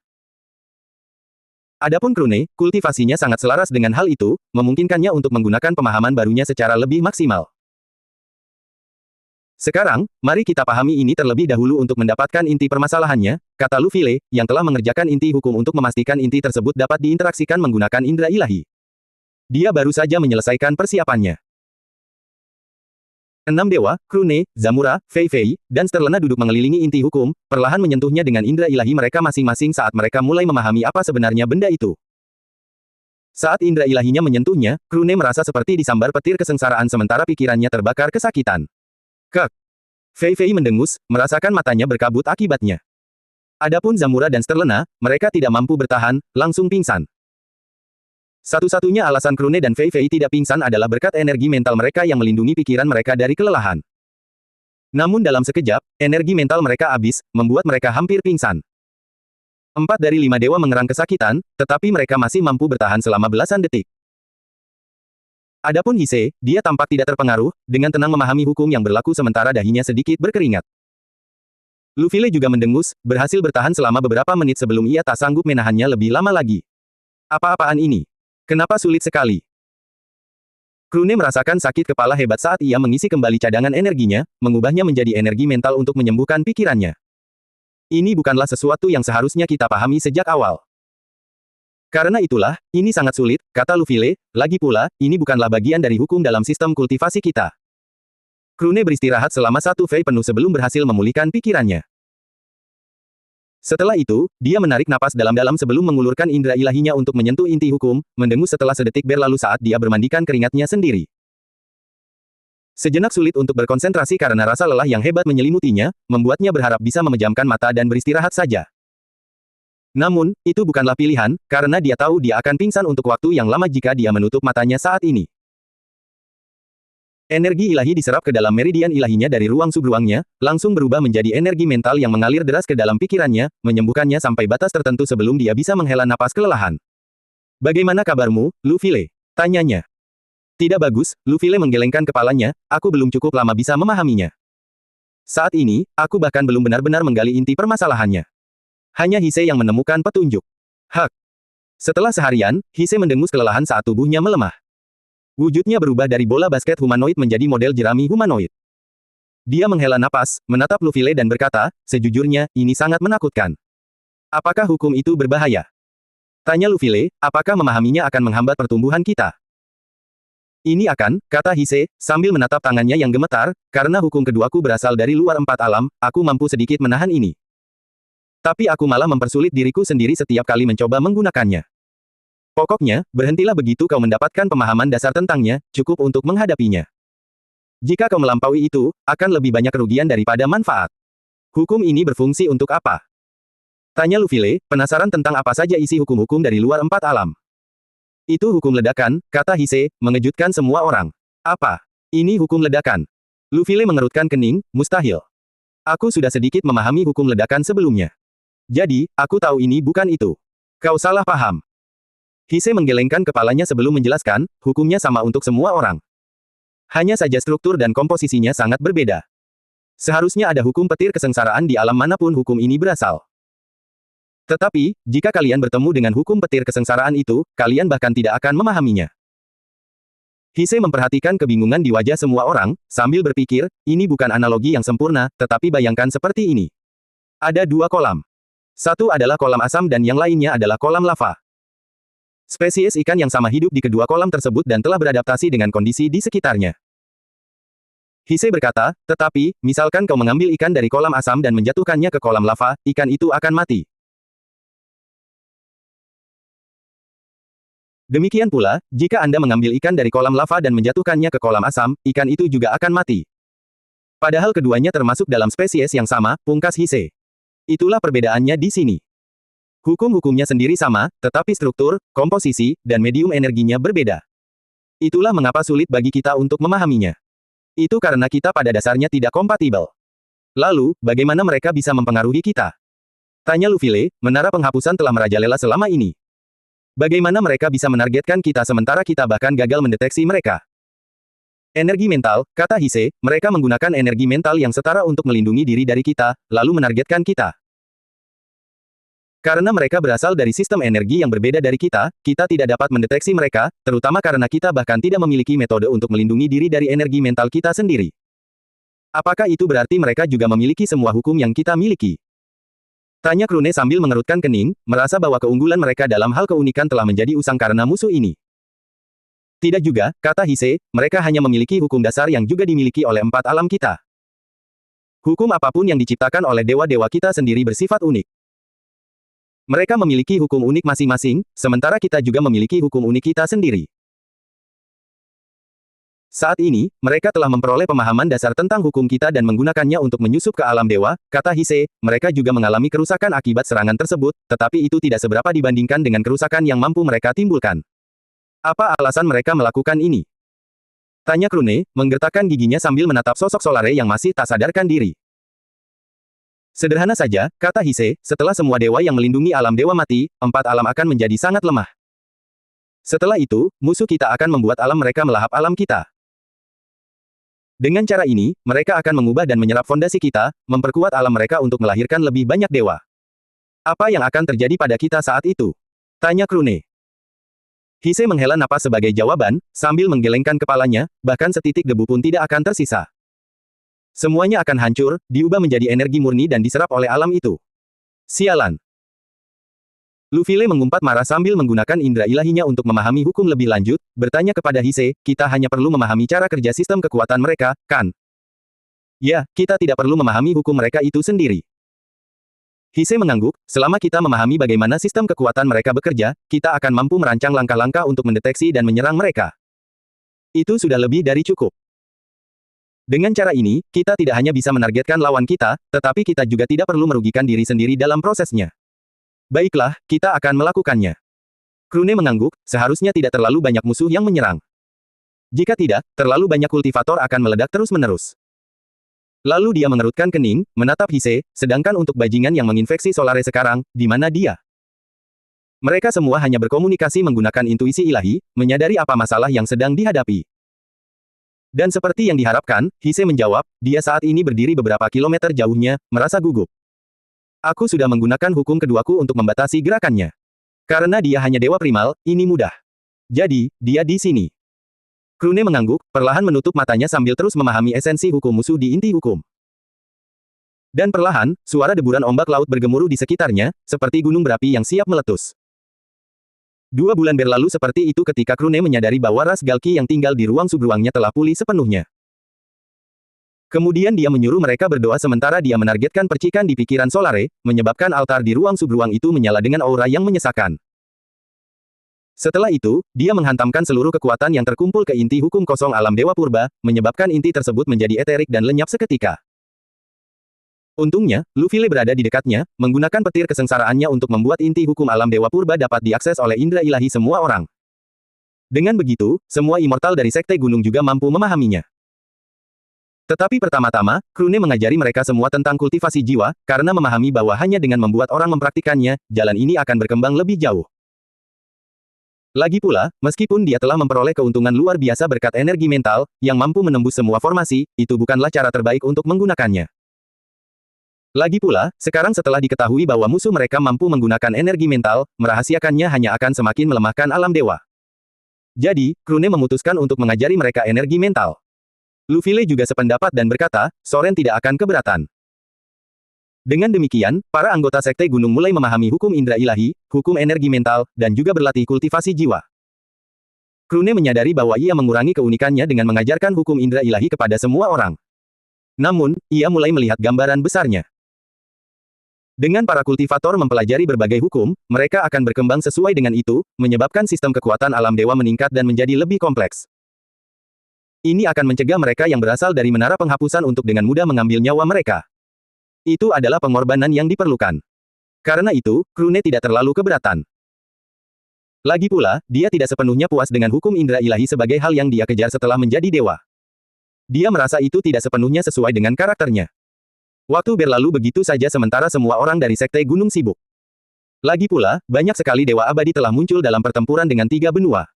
Adapun Krune, kultivasinya sangat selaras dengan hal itu, memungkinkannya untuk menggunakan pemahaman barunya secara lebih maksimal. Sekarang, mari kita pahami ini terlebih dahulu untuk mendapatkan inti permasalahannya, kata Lufile, yang telah mengerjakan inti hukum untuk memastikan inti tersebut dapat diinteraksikan menggunakan indera ilahi. Dia baru saja menyelesaikan persiapannya. 6 dewa, Krune, Zamura, Fei Fei, dan Sterlena duduk mengelilingi inti hukum, perlahan menyentuhnya dengan indera ilahi mereka masing-masing saat mereka mulai memahami apa sebenarnya benda itu. Saat indera ilahinya menyentuhnya, Krune merasa seperti disambar petir kesengsaraan sementara pikirannya terbakar kesakitan. Kek. Fei Fei mendengus, merasakan matanya berkabut akibatnya. Adapun Zamura dan Sterlena, mereka tidak mampu bertahan, langsung pingsan. Satu-satunya alasan Krune dan Fei Fei tidak pingsan adalah berkat energi mental mereka yang melindungi pikiran mereka dari kelelahan. Namun dalam sekejap, energi mental mereka habis, membuat mereka hampir pingsan. 4 dari 5 dewa mengerang kesakitan, tetapi mereka masih mampu bertahan selama belasan detik. Adapun Hise, dia tampak tidak terpengaruh, dengan tenang memahami hukum yang berlaku sementara dahinya sedikit berkeringat. Lufile juga mendengus, berhasil bertahan selama beberapa menit sebelum ia tak sanggup menahannya lebih lama lagi. Apa-apaan ini? Kenapa sulit sekali? Krune merasakan sakit kepala hebat saat ia mengisi kembali cadangan energinya, mengubahnya menjadi energi mental untuk menyembuhkan pikirannya. Ini bukanlah sesuatu yang seharusnya kita pahami sejak awal. Karena itulah, ini sangat sulit, kata Lufile, lagi pula, ini bukanlah bagian dari hukum dalam sistem kultivasi kita. Krune beristirahat selama 1 fei penuh sebelum berhasil memulihkan pikirannya. Setelah itu, dia menarik napas dalam-dalam sebelum mengulurkan indera ilahinya untuk menyentuh inti hukum, mendengus setelah sedetik berlalu saat dia bermandikan keringatnya sendiri. Sejenak sulit untuk berkonsentrasi karena rasa lelah yang hebat menyelimutinya, membuatnya berharap bisa memejamkan mata dan beristirahat saja. Namun, itu bukanlah pilihan, karena dia tahu dia akan pingsan untuk waktu yang lama jika dia menutup matanya saat ini. Energi ilahi diserap ke dalam meridian ilahinya dari ruang subruangnya, langsung berubah menjadi energi mental yang mengalir deras ke dalam pikirannya, menyembuhkannya sampai batas tertentu sebelum dia bisa menghela napas kelelahan. Bagaimana kabarmu, Lufile? Tanyanya. Tidak bagus, Lufile menggelengkan kepalanya, aku belum cukup lama bisa memahaminya. Saat ini, aku bahkan belum benar-benar menggali inti permasalahannya. Hanya Hise yang menemukan petunjuk. Hak. Setelah seharian, Hise mendengus kelelahan saat tubuhnya melemah. Wujudnya berubah dari bola basket humanoid menjadi model jerami humanoid. Dia menghela napas, menatap Lufile dan berkata, sejujurnya, ini sangat menakutkan. Apakah hukum itu berbahaya? Tanya Lufile, apakah memahaminya akan menghambat pertumbuhan kita? Ini akan, kata Hise, sambil menatap tangannya yang gemetar, karena hukum keduaku berasal dari luar empat alam, aku mampu sedikit menahan ini. Tapi aku malah mempersulit diriku sendiri setiap kali mencoba menggunakannya. Pokoknya, berhentilah begitu kau mendapatkan pemahaman dasar tentangnya, cukup untuk menghadapinya. Jika kau melampaui itu, akan lebih banyak kerugian daripada manfaat. Hukum ini berfungsi untuk apa? Tanya Lufile, penasaran tentang apa saja isi hukum-hukum dari luar empat alam. Itu hukum ledakan, kata Hise, mengejutkan semua orang. Apa? Ini hukum ledakan. Lufile mengerutkan kening, mustahil. Aku sudah sedikit memahami hukum ledakan sebelumnya. Jadi, aku tahu ini bukan itu. Kau salah paham. Hise menggelengkan kepalanya sebelum menjelaskan, hukumnya sama untuk semua orang. Hanya saja struktur dan komposisinya sangat berbeda. Seharusnya ada hukum petir kesengsaraan di alam manapun hukum ini berasal. Tetapi, jika kalian bertemu dengan hukum petir kesengsaraan itu, kalian bahkan tidak akan memahaminya. Hise memperhatikan kebingungan di wajah semua orang, sambil berpikir, ini bukan analogi yang sempurna, tetapi bayangkan seperti ini. Ada dua kolam. Satu adalah kolam asam dan yang lainnya adalah kolam lava. Spesies ikan yang sama hidup di kedua kolam tersebut dan telah beradaptasi dengan kondisi di sekitarnya. Hise berkata, tetapi, misalkan kau mengambil ikan dari kolam asam dan menjatuhkannya ke kolam lava, ikan itu akan mati. Demikian pula, jika Anda mengambil ikan dari kolam lava dan menjatuhkannya ke kolam asam, ikan itu juga akan mati. Padahal keduanya termasuk dalam spesies yang sama, pungkas Hise. Itulah perbedaannya di sini. Hukum-hukumnya sendiri sama, tetapi struktur, komposisi, dan medium energinya berbeda. Itulah mengapa sulit bagi kita untuk memahaminya. Itu karena kita pada dasarnya tidak kompatibel. Lalu, bagaimana mereka bisa mempengaruhi kita? Tanya Lufile, menara penghapusan telah merajalela selama ini. Bagaimana mereka bisa menargetkan kita sementara kita bahkan gagal mendeteksi mereka? Energi mental, kata Hise, mereka menggunakan energi mental yang setara untuk melindungi diri dari kita, lalu menargetkan kita. Karena mereka berasal dari sistem energi yang berbeda dari kita tidak dapat mendeteksi mereka, terutama karena kita bahkan tidak memiliki metode untuk melindungi diri dari energi mental kita sendiri. Apakah itu berarti mereka juga memiliki semua hukum yang kita miliki? Tanya Krune sambil mengerutkan kening, merasa bahwa keunggulan mereka dalam hal keunikan telah menjadi usang karena musuh ini. Tidak juga, kata Hise, mereka hanya memiliki hukum dasar yang juga dimiliki oleh empat alam kita. Hukum apapun yang diciptakan oleh dewa-dewa kita sendiri bersifat unik. Mereka memiliki hukum unik masing-masing, sementara kita juga memiliki hukum unik kita sendiri. Saat ini, mereka telah memperoleh pemahaman dasar tentang hukum kita dan menggunakannya untuk menyusup ke alam dewa, kata Hise, mereka juga mengalami kerusakan akibat serangan tersebut, tetapi itu tidak seberapa dibandingkan dengan kerusakan yang mampu mereka timbulkan. Apa alasan mereka melakukan ini? Tanya Krune, menggertakkan giginya sambil menatap sosok Solare yang masih tak sadarkan diri. Sederhana saja, kata Hise, setelah semua dewa yang melindungi alam dewa mati, empat alam akan menjadi sangat lemah. Setelah itu, musuh kita akan membuat alam mereka melahap alam kita. Dengan cara ini, mereka akan mengubah dan menyerap fondasi kita, memperkuat alam mereka untuk melahirkan lebih banyak dewa. Apa yang akan terjadi pada kita saat itu? Tanya Krune. Hise menghela napas sebagai jawaban, sambil menggelengkan kepalanya, bahkan setitik debu pun tidak akan tersisa. Semuanya akan hancur, diubah menjadi energi murni dan diserap oleh alam itu. Sialan. Lufile mengumpat marah sambil menggunakan indera ilahinya untuk memahami hukum lebih lanjut, bertanya kepada Hise, kita hanya perlu memahami cara kerja sistem kekuatan mereka, kan? Ya, kita tidak perlu memahami hukum mereka itu sendiri. Hise mengangguk, selama kita memahami bagaimana sistem kekuatan mereka bekerja, kita akan mampu merancang langkah-langkah untuk mendeteksi dan menyerang mereka. Itu sudah lebih dari cukup. Dengan cara ini, kita tidak hanya bisa menargetkan lawan kita, tetapi kita juga tidak perlu merugikan diri sendiri dalam prosesnya. Baiklah, kita akan melakukannya. Krune mengangguk, seharusnya tidak terlalu banyak musuh yang menyerang. Jika tidak, terlalu banyak kultivator akan meledak terus-menerus. Lalu dia mengerutkan kening, menatap Hise, sedangkan untuk bajingan yang menginfeksi Solare sekarang, di mana dia? Mereka semua hanya berkomunikasi menggunakan intuisi ilahi, menyadari apa masalah yang sedang dihadapi. Dan seperti yang diharapkan, Hise menjawab, dia saat ini berdiri beberapa kilometer jauhnya, merasa gugup. Aku sudah menggunakan hukum keduaku untuk membatasi gerakannya. Karena dia hanya dewa primal, ini mudah. Jadi, dia di sini. Krune mengangguk, perlahan menutup matanya sambil terus memahami esensi hukum musuh di inti hukum. Dan perlahan, suara deburan ombak laut bergemuruh di sekitarnya, seperti gunung berapi yang siap meletus. 2 bulan berlalu seperti itu ketika Krune menyadari bahwa ras Galki yang tinggal di ruang subruangnya telah pulih sepenuhnya. Kemudian dia menyuruh mereka berdoa sementara dia menargetkan percikan di pikiran Solare, menyebabkan altar di ruang subruang itu menyala dengan aura yang menyesakan. Setelah itu, dia menghantamkan seluruh kekuatan yang terkumpul ke inti hukum kosong alam Dewa Purba, menyebabkan inti tersebut menjadi eterik dan lenyap seketika. Untungnya, Lufile berada di dekatnya, menggunakan petir kesengsaraannya untuk membuat inti hukum alam Dewa Purba dapat diakses oleh indera ilahi semua orang. Dengan begitu, semua immortal dari Sekte Gunung juga mampu memahaminya. Tetapi pertama-tama, Krune mengajari mereka semua tentang kultivasi jiwa, karena memahami bahwa hanya dengan membuat orang mempraktikannya, jalan ini akan berkembang lebih jauh. Lagi pula, meskipun dia telah memperoleh keuntungan luar biasa berkat energi mental, yang mampu menembus semua formasi, itu bukanlah cara terbaik untuk menggunakannya. Lagi pula, sekarang setelah diketahui bahwa musuh mereka mampu menggunakan energi mental, merahasiakannya hanya akan semakin melemahkan alam dewa. Jadi, Krune memutuskan untuk mengajari mereka energi mental. Lufile juga sependapat dan berkata, Soren tidak akan keberatan. Dengan demikian, para anggota Sekte Gunung mulai memahami hukum indera ilahi, hukum energi mental, dan juga berlatih kultivasi jiwa. Krune menyadari bahwa ia mengurangi keunikannya dengan mengajarkan hukum indera ilahi kepada semua orang. Namun, ia mulai melihat gambaran besarnya. Dengan para kultivator mempelajari berbagai hukum, mereka akan berkembang sesuai dengan itu, menyebabkan sistem kekuatan alam dewa meningkat dan menjadi lebih kompleks. Ini akan mencegah mereka yang berasal dari menara penghapusan untuk dengan mudah mengambil nyawa mereka. Itu adalah pengorbanan yang diperlukan. Karena itu, Krune tidak terlalu keberatan. Lagi pula, dia tidak sepenuhnya puas dengan hukum indera ilahi sebagai hal yang dia kejar setelah menjadi dewa. Dia merasa itu tidak sepenuhnya sesuai dengan karakternya. Waktu berlalu begitu saja sementara semua orang dari Sekte Gunung sibuk. Lagi pula, banyak sekali dewa abadi telah muncul dalam pertempuran dengan 3 benua.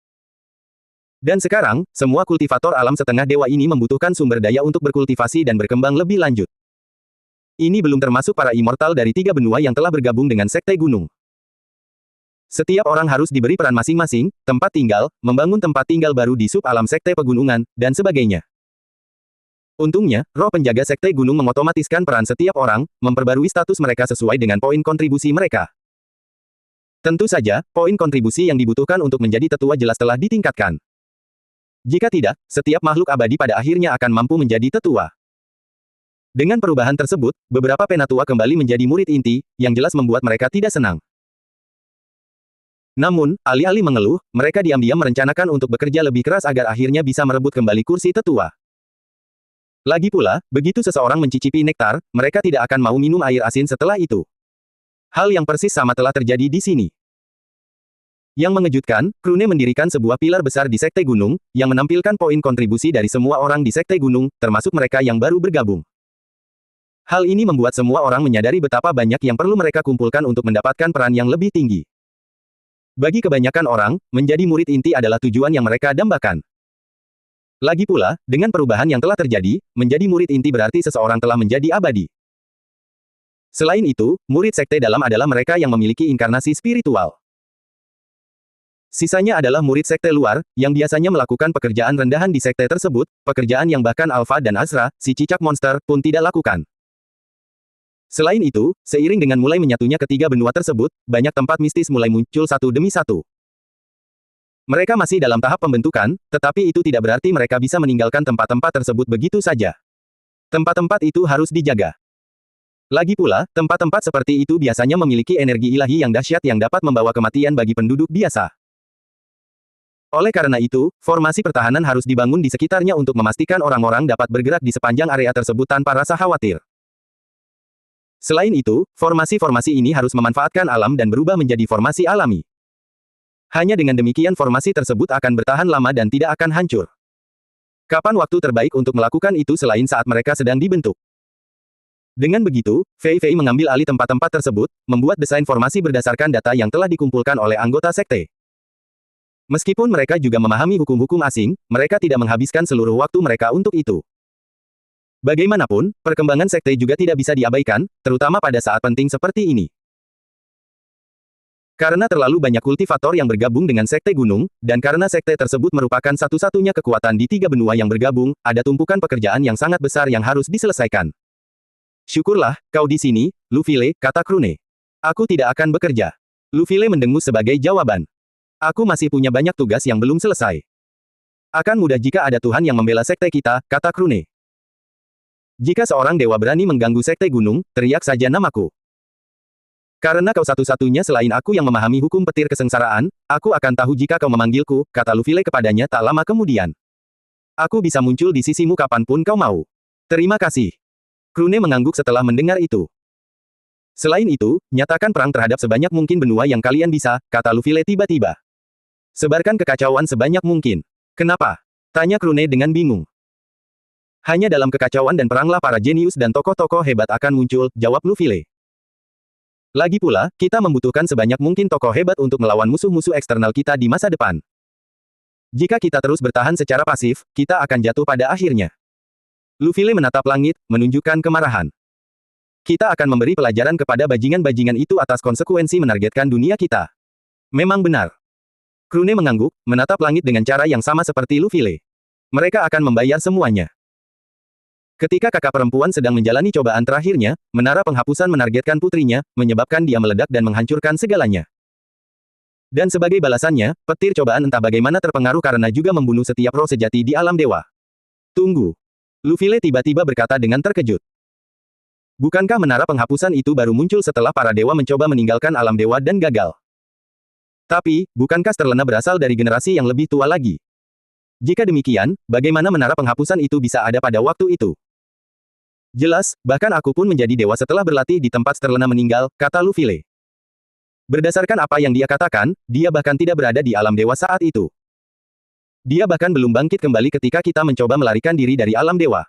Dan sekarang, semua kultivator alam setengah dewa ini membutuhkan sumber daya untuk berkultivasi dan berkembang lebih lanjut. Ini belum termasuk para immortal dari 3 benua yang telah bergabung dengan Sekte Gunung. Setiap orang harus diberi peran masing-masing, tempat tinggal, membangun tempat tinggal baru di sub-alam Sekte Pegunungan, dan sebagainya. Untungnya, roh penjaga Sekte Gunung mengotomatiskan peran setiap orang, memperbarui status mereka sesuai dengan poin kontribusi mereka. Tentu saja, poin kontribusi yang dibutuhkan untuk menjadi tetua jelas telah ditingkatkan. Jika tidak, setiap makhluk abadi pada akhirnya akan mampu menjadi tetua. Dengan perubahan tersebut, beberapa penatua kembali menjadi murid inti, yang jelas membuat mereka tidak senang. Namun, alih-alih mengeluh, mereka diam-diam merencanakan untuk bekerja lebih keras agar akhirnya bisa merebut kembali kursi tetua. Lagi pula, begitu seseorang mencicipi nektar, mereka tidak akan mau minum air asin setelah itu. Hal yang persis sama telah terjadi di sini. Yang mengejutkan, Krune mendirikan sebuah pilar besar di Sekte Gunung, yang menampilkan poin kontribusi dari semua orang di Sekte Gunung, termasuk mereka yang baru bergabung. Hal ini membuat semua orang menyadari betapa banyak yang perlu mereka kumpulkan untuk mendapatkan peran yang lebih tinggi. Bagi kebanyakan orang, menjadi murid inti adalah tujuan yang mereka dambakan. Lagi pula, dengan perubahan yang telah terjadi, menjadi murid inti berarti seseorang telah menjadi abadi. Selain itu, murid sekte dalam adalah mereka yang memiliki inkarnasi spiritual. Sisanya adalah murid sekte luar, yang biasanya melakukan pekerjaan rendahan di sekte tersebut, pekerjaan yang bahkan Alpha dan Azra, si cicak monster, pun tidak lakukan. Selain itu, seiring dengan mulai menyatunya ketiga benua tersebut, banyak tempat mistis mulai muncul satu demi satu. Mereka masih dalam tahap pembentukan, tetapi itu tidak berarti mereka bisa meninggalkan tempat-tempat tersebut begitu saja. Tempat-tempat itu harus dijaga. Lagi pula, tempat-tempat seperti itu biasanya memiliki energi ilahi yang dahsyat yang dapat membawa kematian bagi penduduk biasa. Oleh karena itu, formasi pertahanan harus dibangun di sekitarnya untuk memastikan orang-orang dapat bergerak di sepanjang area tersebut tanpa rasa khawatir. Selain itu, formasi-formasi ini harus memanfaatkan alam dan berubah menjadi formasi alami. Hanya dengan demikian formasi tersebut akan bertahan lama dan tidak akan hancur. Kapan waktu terbaik untuk melakukan itu selain saat mereka sedang dibentuk? Dengan begitu, Fei Fei mengambil alih tempat-tempat tersebut, membuat desain formasi berdasarkan data yang telah dikumpulkan oleh anggota sekte. Meskipun mereka juga memahami hukum-hukum asing, mereka tidak menghabiskan seluruh waktu mereka untuk itu. Bagaimanapun, perkembangan sekte juga tidak bisa diabaikan, terutama pada saat penting seperti ini. Karena terlalu banyak kultivator yang bergabung dengan Sekte Gunung, dan karena sekte tersebut merupakan satu-satunya kekuatan di 3 benua yang bergabung, ada tumpukan pekerjaan yang sangat besar yang harus diselesaikan. Syukurlah, kau di sini, Lufile, kata Krune. Aku tidak akan bekerja. Lufile mendengus sebagai jawaban. Aku masih punya banyak tugas yang belum selesai. Akan mudah jika ada Tuhan yang membela sekte kita, kata Krune. Jika seorang dewa berani mengganggu sekte gunung, teriak saja namaku. Karena kau satu-satunya selain aku yang memahami hukum petir kesengsaraan, aku akan tahu jika kau memanggilku, kata Lufile kepadanya tak lama kemudian. Aku bisa muncul di sisimu kapanpun kau mau. Terima kasih. Krune mengangguk setelah mendengar itu. Selain itu, nyatakan perang terhadap sebanyak mungkin benua yang kalian bisa, kata Lufile tiba-tiba. Sebarkan kekacauan sebanyak mungkin. Kenapa? Tanya Krune dengan bingung. Hanya dalam kekacauan dan peranglah para jenius dan tokoh-tokoh hebat akan muncul, jawab Lufile. Lagi pula, kita membutuhkan sebanyak mungkin tokoh hebat untuk melawan musuh-musuh eksternal kita di masa depan. Jika kita terus bertahan secara pasif, kita akan jatuh pada akhirnya. Lufile menatap langit, menunjukkan kemarahan. Kita akan memberi pelajaran kepada bajingan-bajingan itu atas konsekuensi menargetkan dunia kita. Memang benar. Krune mengangguk, menatap langit dengan cara yang sama seperti Lufile. Mereka akan membayar semuanya. Ketika kakak perempuan sedang menjalani cobaan terakhirnya, menara penghapusan menargetkan putrinya, menyebabkan dia meledak dan menghancurkan segalanya. Dan sebagai balasannya, petir cobaan entah bagaimana terpengaruh karena juga membunuh setiap roh sejati di alam dewa. Tunggu. Lufile tiba-tiba berkata dengan terkejut. Bukankah menara penghapusan itu baru muncul setelah para dewa mencoba meninggalkan alam dewa dan gagal? Tapi, bukankah Sterlena berasal dari generasi yang lebih tua lagi? Jika demikian, bagaimana menara penghapusan itu bisa ada pada waktu itu? Jelas, bahkan aku pun menjadi dewa setelah berlatih di tempat Sterlena meninggal, kata Lufile. Berdasarkan apa yang dia katakan, dia bahkan tidak berada di alam dewa saat itu. Dia bahkan belum bangkit kembali ketika kita mencoba melarikan diri dari alam dewa.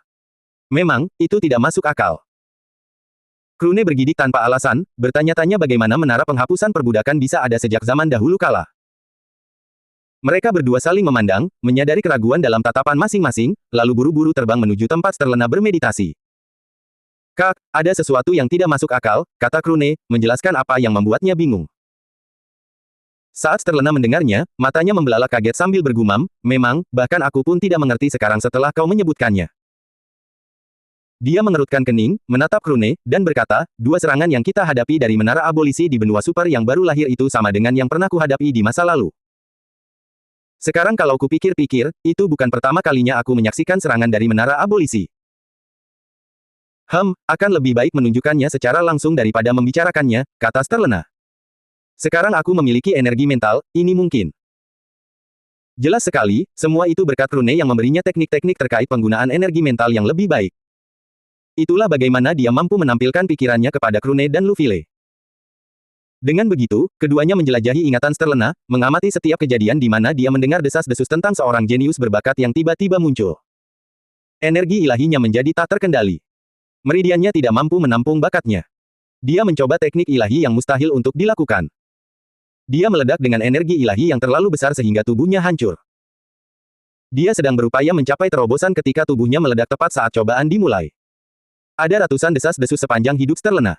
Memang, itu tidak masuk akal. Krune bergidik tanpa alasan, bertanya-tanya bagaimana menara penghapusan perbudakan bisa ada sejak zaman dahulu kala. Mereka berdua saling memandang, menyadari keraguan dalam tatapan masing-masing, lalu buru-buru terbang menuju tempat Sterlena bermeditasi. Kak, ada sesuatu yang tidak masuk akal, kata Krune, menjelaskan apa yang membuatnya bingung. Saat Sterlena mendengarnya, matanya membelalak kaget sambil bergumam, memang, bahkan aku pun tidak mengerti sekarang setelah kau menyebutkannya. Dia mengerutkan kening, menatap Krune, dan berkata, dua serangan yang kita hadapi dari menara abolisi di benua super yang baru lahir itu sama dengan yang pernah kuhadapi di masa lalu. Sekarang kalau kupikir-pikir, itu bukan pertama kalinya aku menyaksikan serangan dari menara abolisi. Akan lebih baik menunjukkannya secara langsung daripada membicarakannya, kata Sterlena. Sekarang aku memiliki energi mental, ini mungkin. Jelas sekali, semua itu berkat Krune yang memberinya teknik-teknik terkait penggunaan energi mental yang lebih baik. Itulah bagaimana dia mampu menampilkan pikirannya kepada Krune dan Lufile. Dengan begitu, keduanya menjelajahi ingatan Sterlena, mengamati setiap kejadian di mana dia mendengar desas-desus tentang seorang jenius berbakat yang tiba-tiba muncul. Energi ilahinya menjadi tak terkendali. Meridiannya tidak mampu menampung bakatnya. Dia mencoba teknik ilahi yang mustahil untuk dilakukan. Dia meledak dengan energi ilahi yang terlalu besar sehingga tubuhnya hancur. Dia sedang berupaya mencapai terobosan ketika tubuhnya meledak tepat saat cobaan dimulai. Ada ratusan desas-desus sepanjang hidup Sterlena.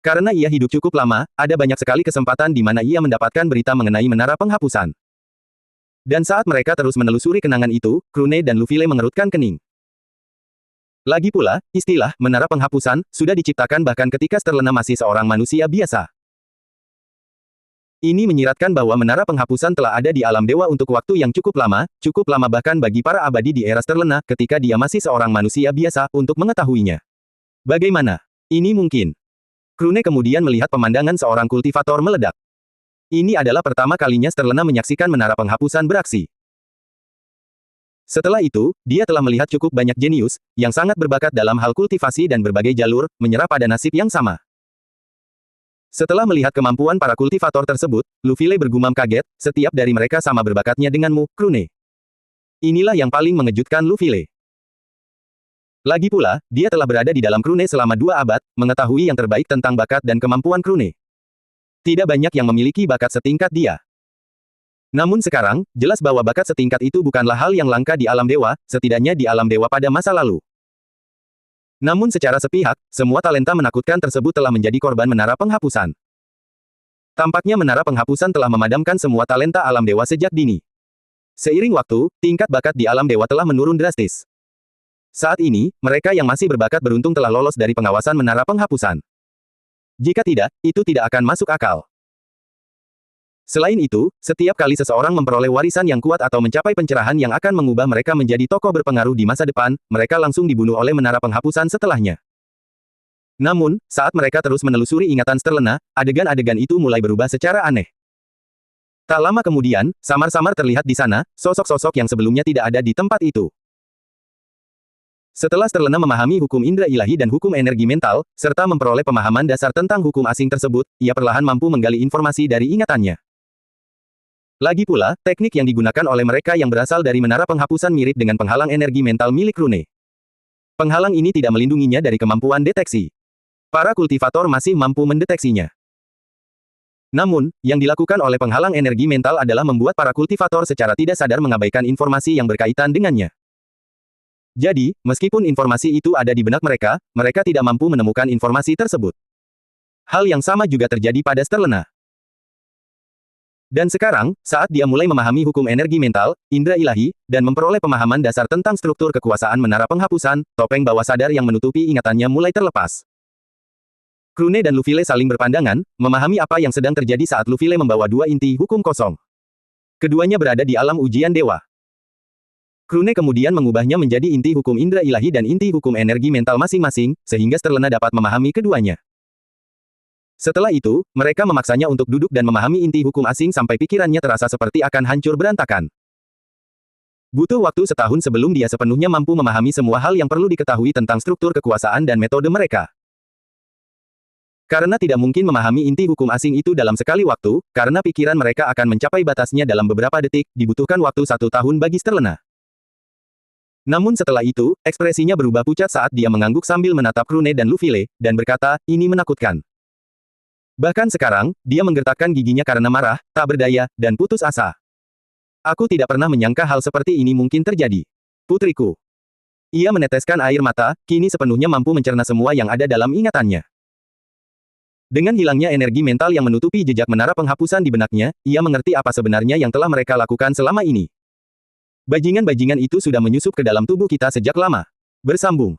Karena ia hidup cukup lama, ada banyak sekali kesempatan di mana ia mendapatkan berita mengenai menara penghapusan. Dan saat mereka terus menelusuri kenangan itu, Krune dan Lufile mengerutkan kening. Lagi pula, istilah menara penghapusan sudah diciptakan bahkan ketika Sterlena masih seorang manusia biasa. Ini menyiratkan bahwa menara penghapusan telah ada di alam dewa untuk waktu yang cukup lama bahkan bagi para abadi di era Sterlena ketika dia masih seorang manusia biasa untuk mengetahuinya. Bagaimana? Ini mungkin. Krune kemudian melihat pemandangan seorang kultivator meledak. Ini adalah pertama kalinya Sterlena menyaksikan menara penghapusan beraksi. Setelah itu, dia telah melihat cukup banyak jenius, yang sangat berbakat dalam hal kultivasi dan berbagai jalur, menyerah pada nasib yang sama. Setelah melihat kemampuan para kultivator tersebut, Lufile bergumam kaget, setiap dari mereka sama berbakatnya denganmu, Krune. Inilah yang paling mengejutkan Lufile. Lagi pula, dia telah berada di dalam Krune selama 2 abad, mengetahui yang terbaik tentang bakat dan kemampuan Krune. Tidak banyak yang memiliki bakat setingkat dia. Namun sekarang, jelas bahwa bakat setingkat itu bukanlah hal yang langka di alam dewa, setidaknya di alam dewa pada masa lalu. Namun secara sepihak, semua talenta menakutkan tersebut telah menjadi korban menara penghapusan. Tampaknya menara penghapusan telah memadamkan semua talenta alam dewa sejak dini. Seiring waktu, tingkat bakat di alam dewa telah menurun drastis. Saat ini, mereka yang masih berbakat beruntung telah lolos dari pengawasan menara penghapusan. Jika tidak, itu tidak akan masuk akal. Selain itu, setiap kali seseorang memperoleh warisan yang kuat atau mencapai pencerahan yang akan mengubah mereka menjadi tokoh berpengaruh di masa depan, mereka langsung dibunuh oleh menara penghapusan setelahnya. Namun, saat mereka terus menelusuri ingatan Sterlena, adegan-adegan itu mulai berubah secara aneh. Tak lama kemudian, samar-samar terlihat di sana, sosok-sosok yang sebelumnya tidak ada di tempat itu. Setelah Sterlena memahami hukum indera ilahi dan hukum energi mental, serta memperoleh pemahaman dasar tentang hukum asing tersebut, ia perlahan mampu menggali informasi dari ingatannya. Lagi pula, teknik yang digunakan oleh mereka yang berasal dari menara penghapusan mirip dengan penghalang energi mental milik Rune. Penghalang ini tidak melindunginya dari kemampuan deteksi. Para kultivator masih mampu mendeteksinya. Namun, yang dilakukan oleh penghalang energi mental adalah membuat para kultivator secara tidak sadar mengabaikan informasi yang berkaitan dengannya. Jadi, meskipun informasi itu ada di benak mereka, mereka tidak mampu menemukan informasi tersebut. Hal yang sama juga terjadi pada Sterlena. Dan sekarang, saat dia mulai memahami hukum energi mental, indera ilahi, dan memperoleh pemahaman dasar tentang struktur kekuasaan menara penghapusan, topeng bawah sadar yang menutupi ingatannya mulai terlepas. Krune dan Lufile saling berpandangan, memahami apa yang sedang terjadi saat Lufile membawa dua inti hukum kosong. Keduanya berada di alam ujian dewa. Krune kemudian mengubahnya menjadi inti hukum indera ilahi dan inti hukum energi mental masing-masing, sehingga Sterlena dapat memahami keduanya. Setelah itu, mereka memaksanya untuk duduk dan memahami inti hukum asing sampai pikirannya terasa seperti akan hancur berantakan. Butuh waktu setahun sebelum dia sepenuhnya mampu memahami semua hal yang perlu diketahui tentang struktur kekuasaan dan metode mereka. Karena tidak mungkin memahami inti hukum asing itu dalam sekali waktu, karena pikiran mereka akan mencapai batasnya dalam beberapa detik, dibutuhkan waktu 1 tahun bagi Sterlena. Namun setelah itu, ekspresinya berubah pucat saat dia mengangguk sambil menatap Krune dan Lufile, dan berkata, ini menakutkan. Bahkan sekarang, dia menggertakkan giginya karena marah, tak berdaya, dan putus asa. Aku tidak pernah menyangka hal seperti ini mungkin terjadi. Putriku. Ia meneteskan air mata, kini sepenuhnya mampu mencerna semua yang ada dalam ingatannya. Dengan hilangnya energi mental yang menutupi jejak menara penghapusan di benaknya, ia mengerti apa sebenarnya yang telah mereka lakukan selama ini. Bajingan-bajingan itu sudah menyusup ke dalam tubuh kita sejak lama. Bersambung.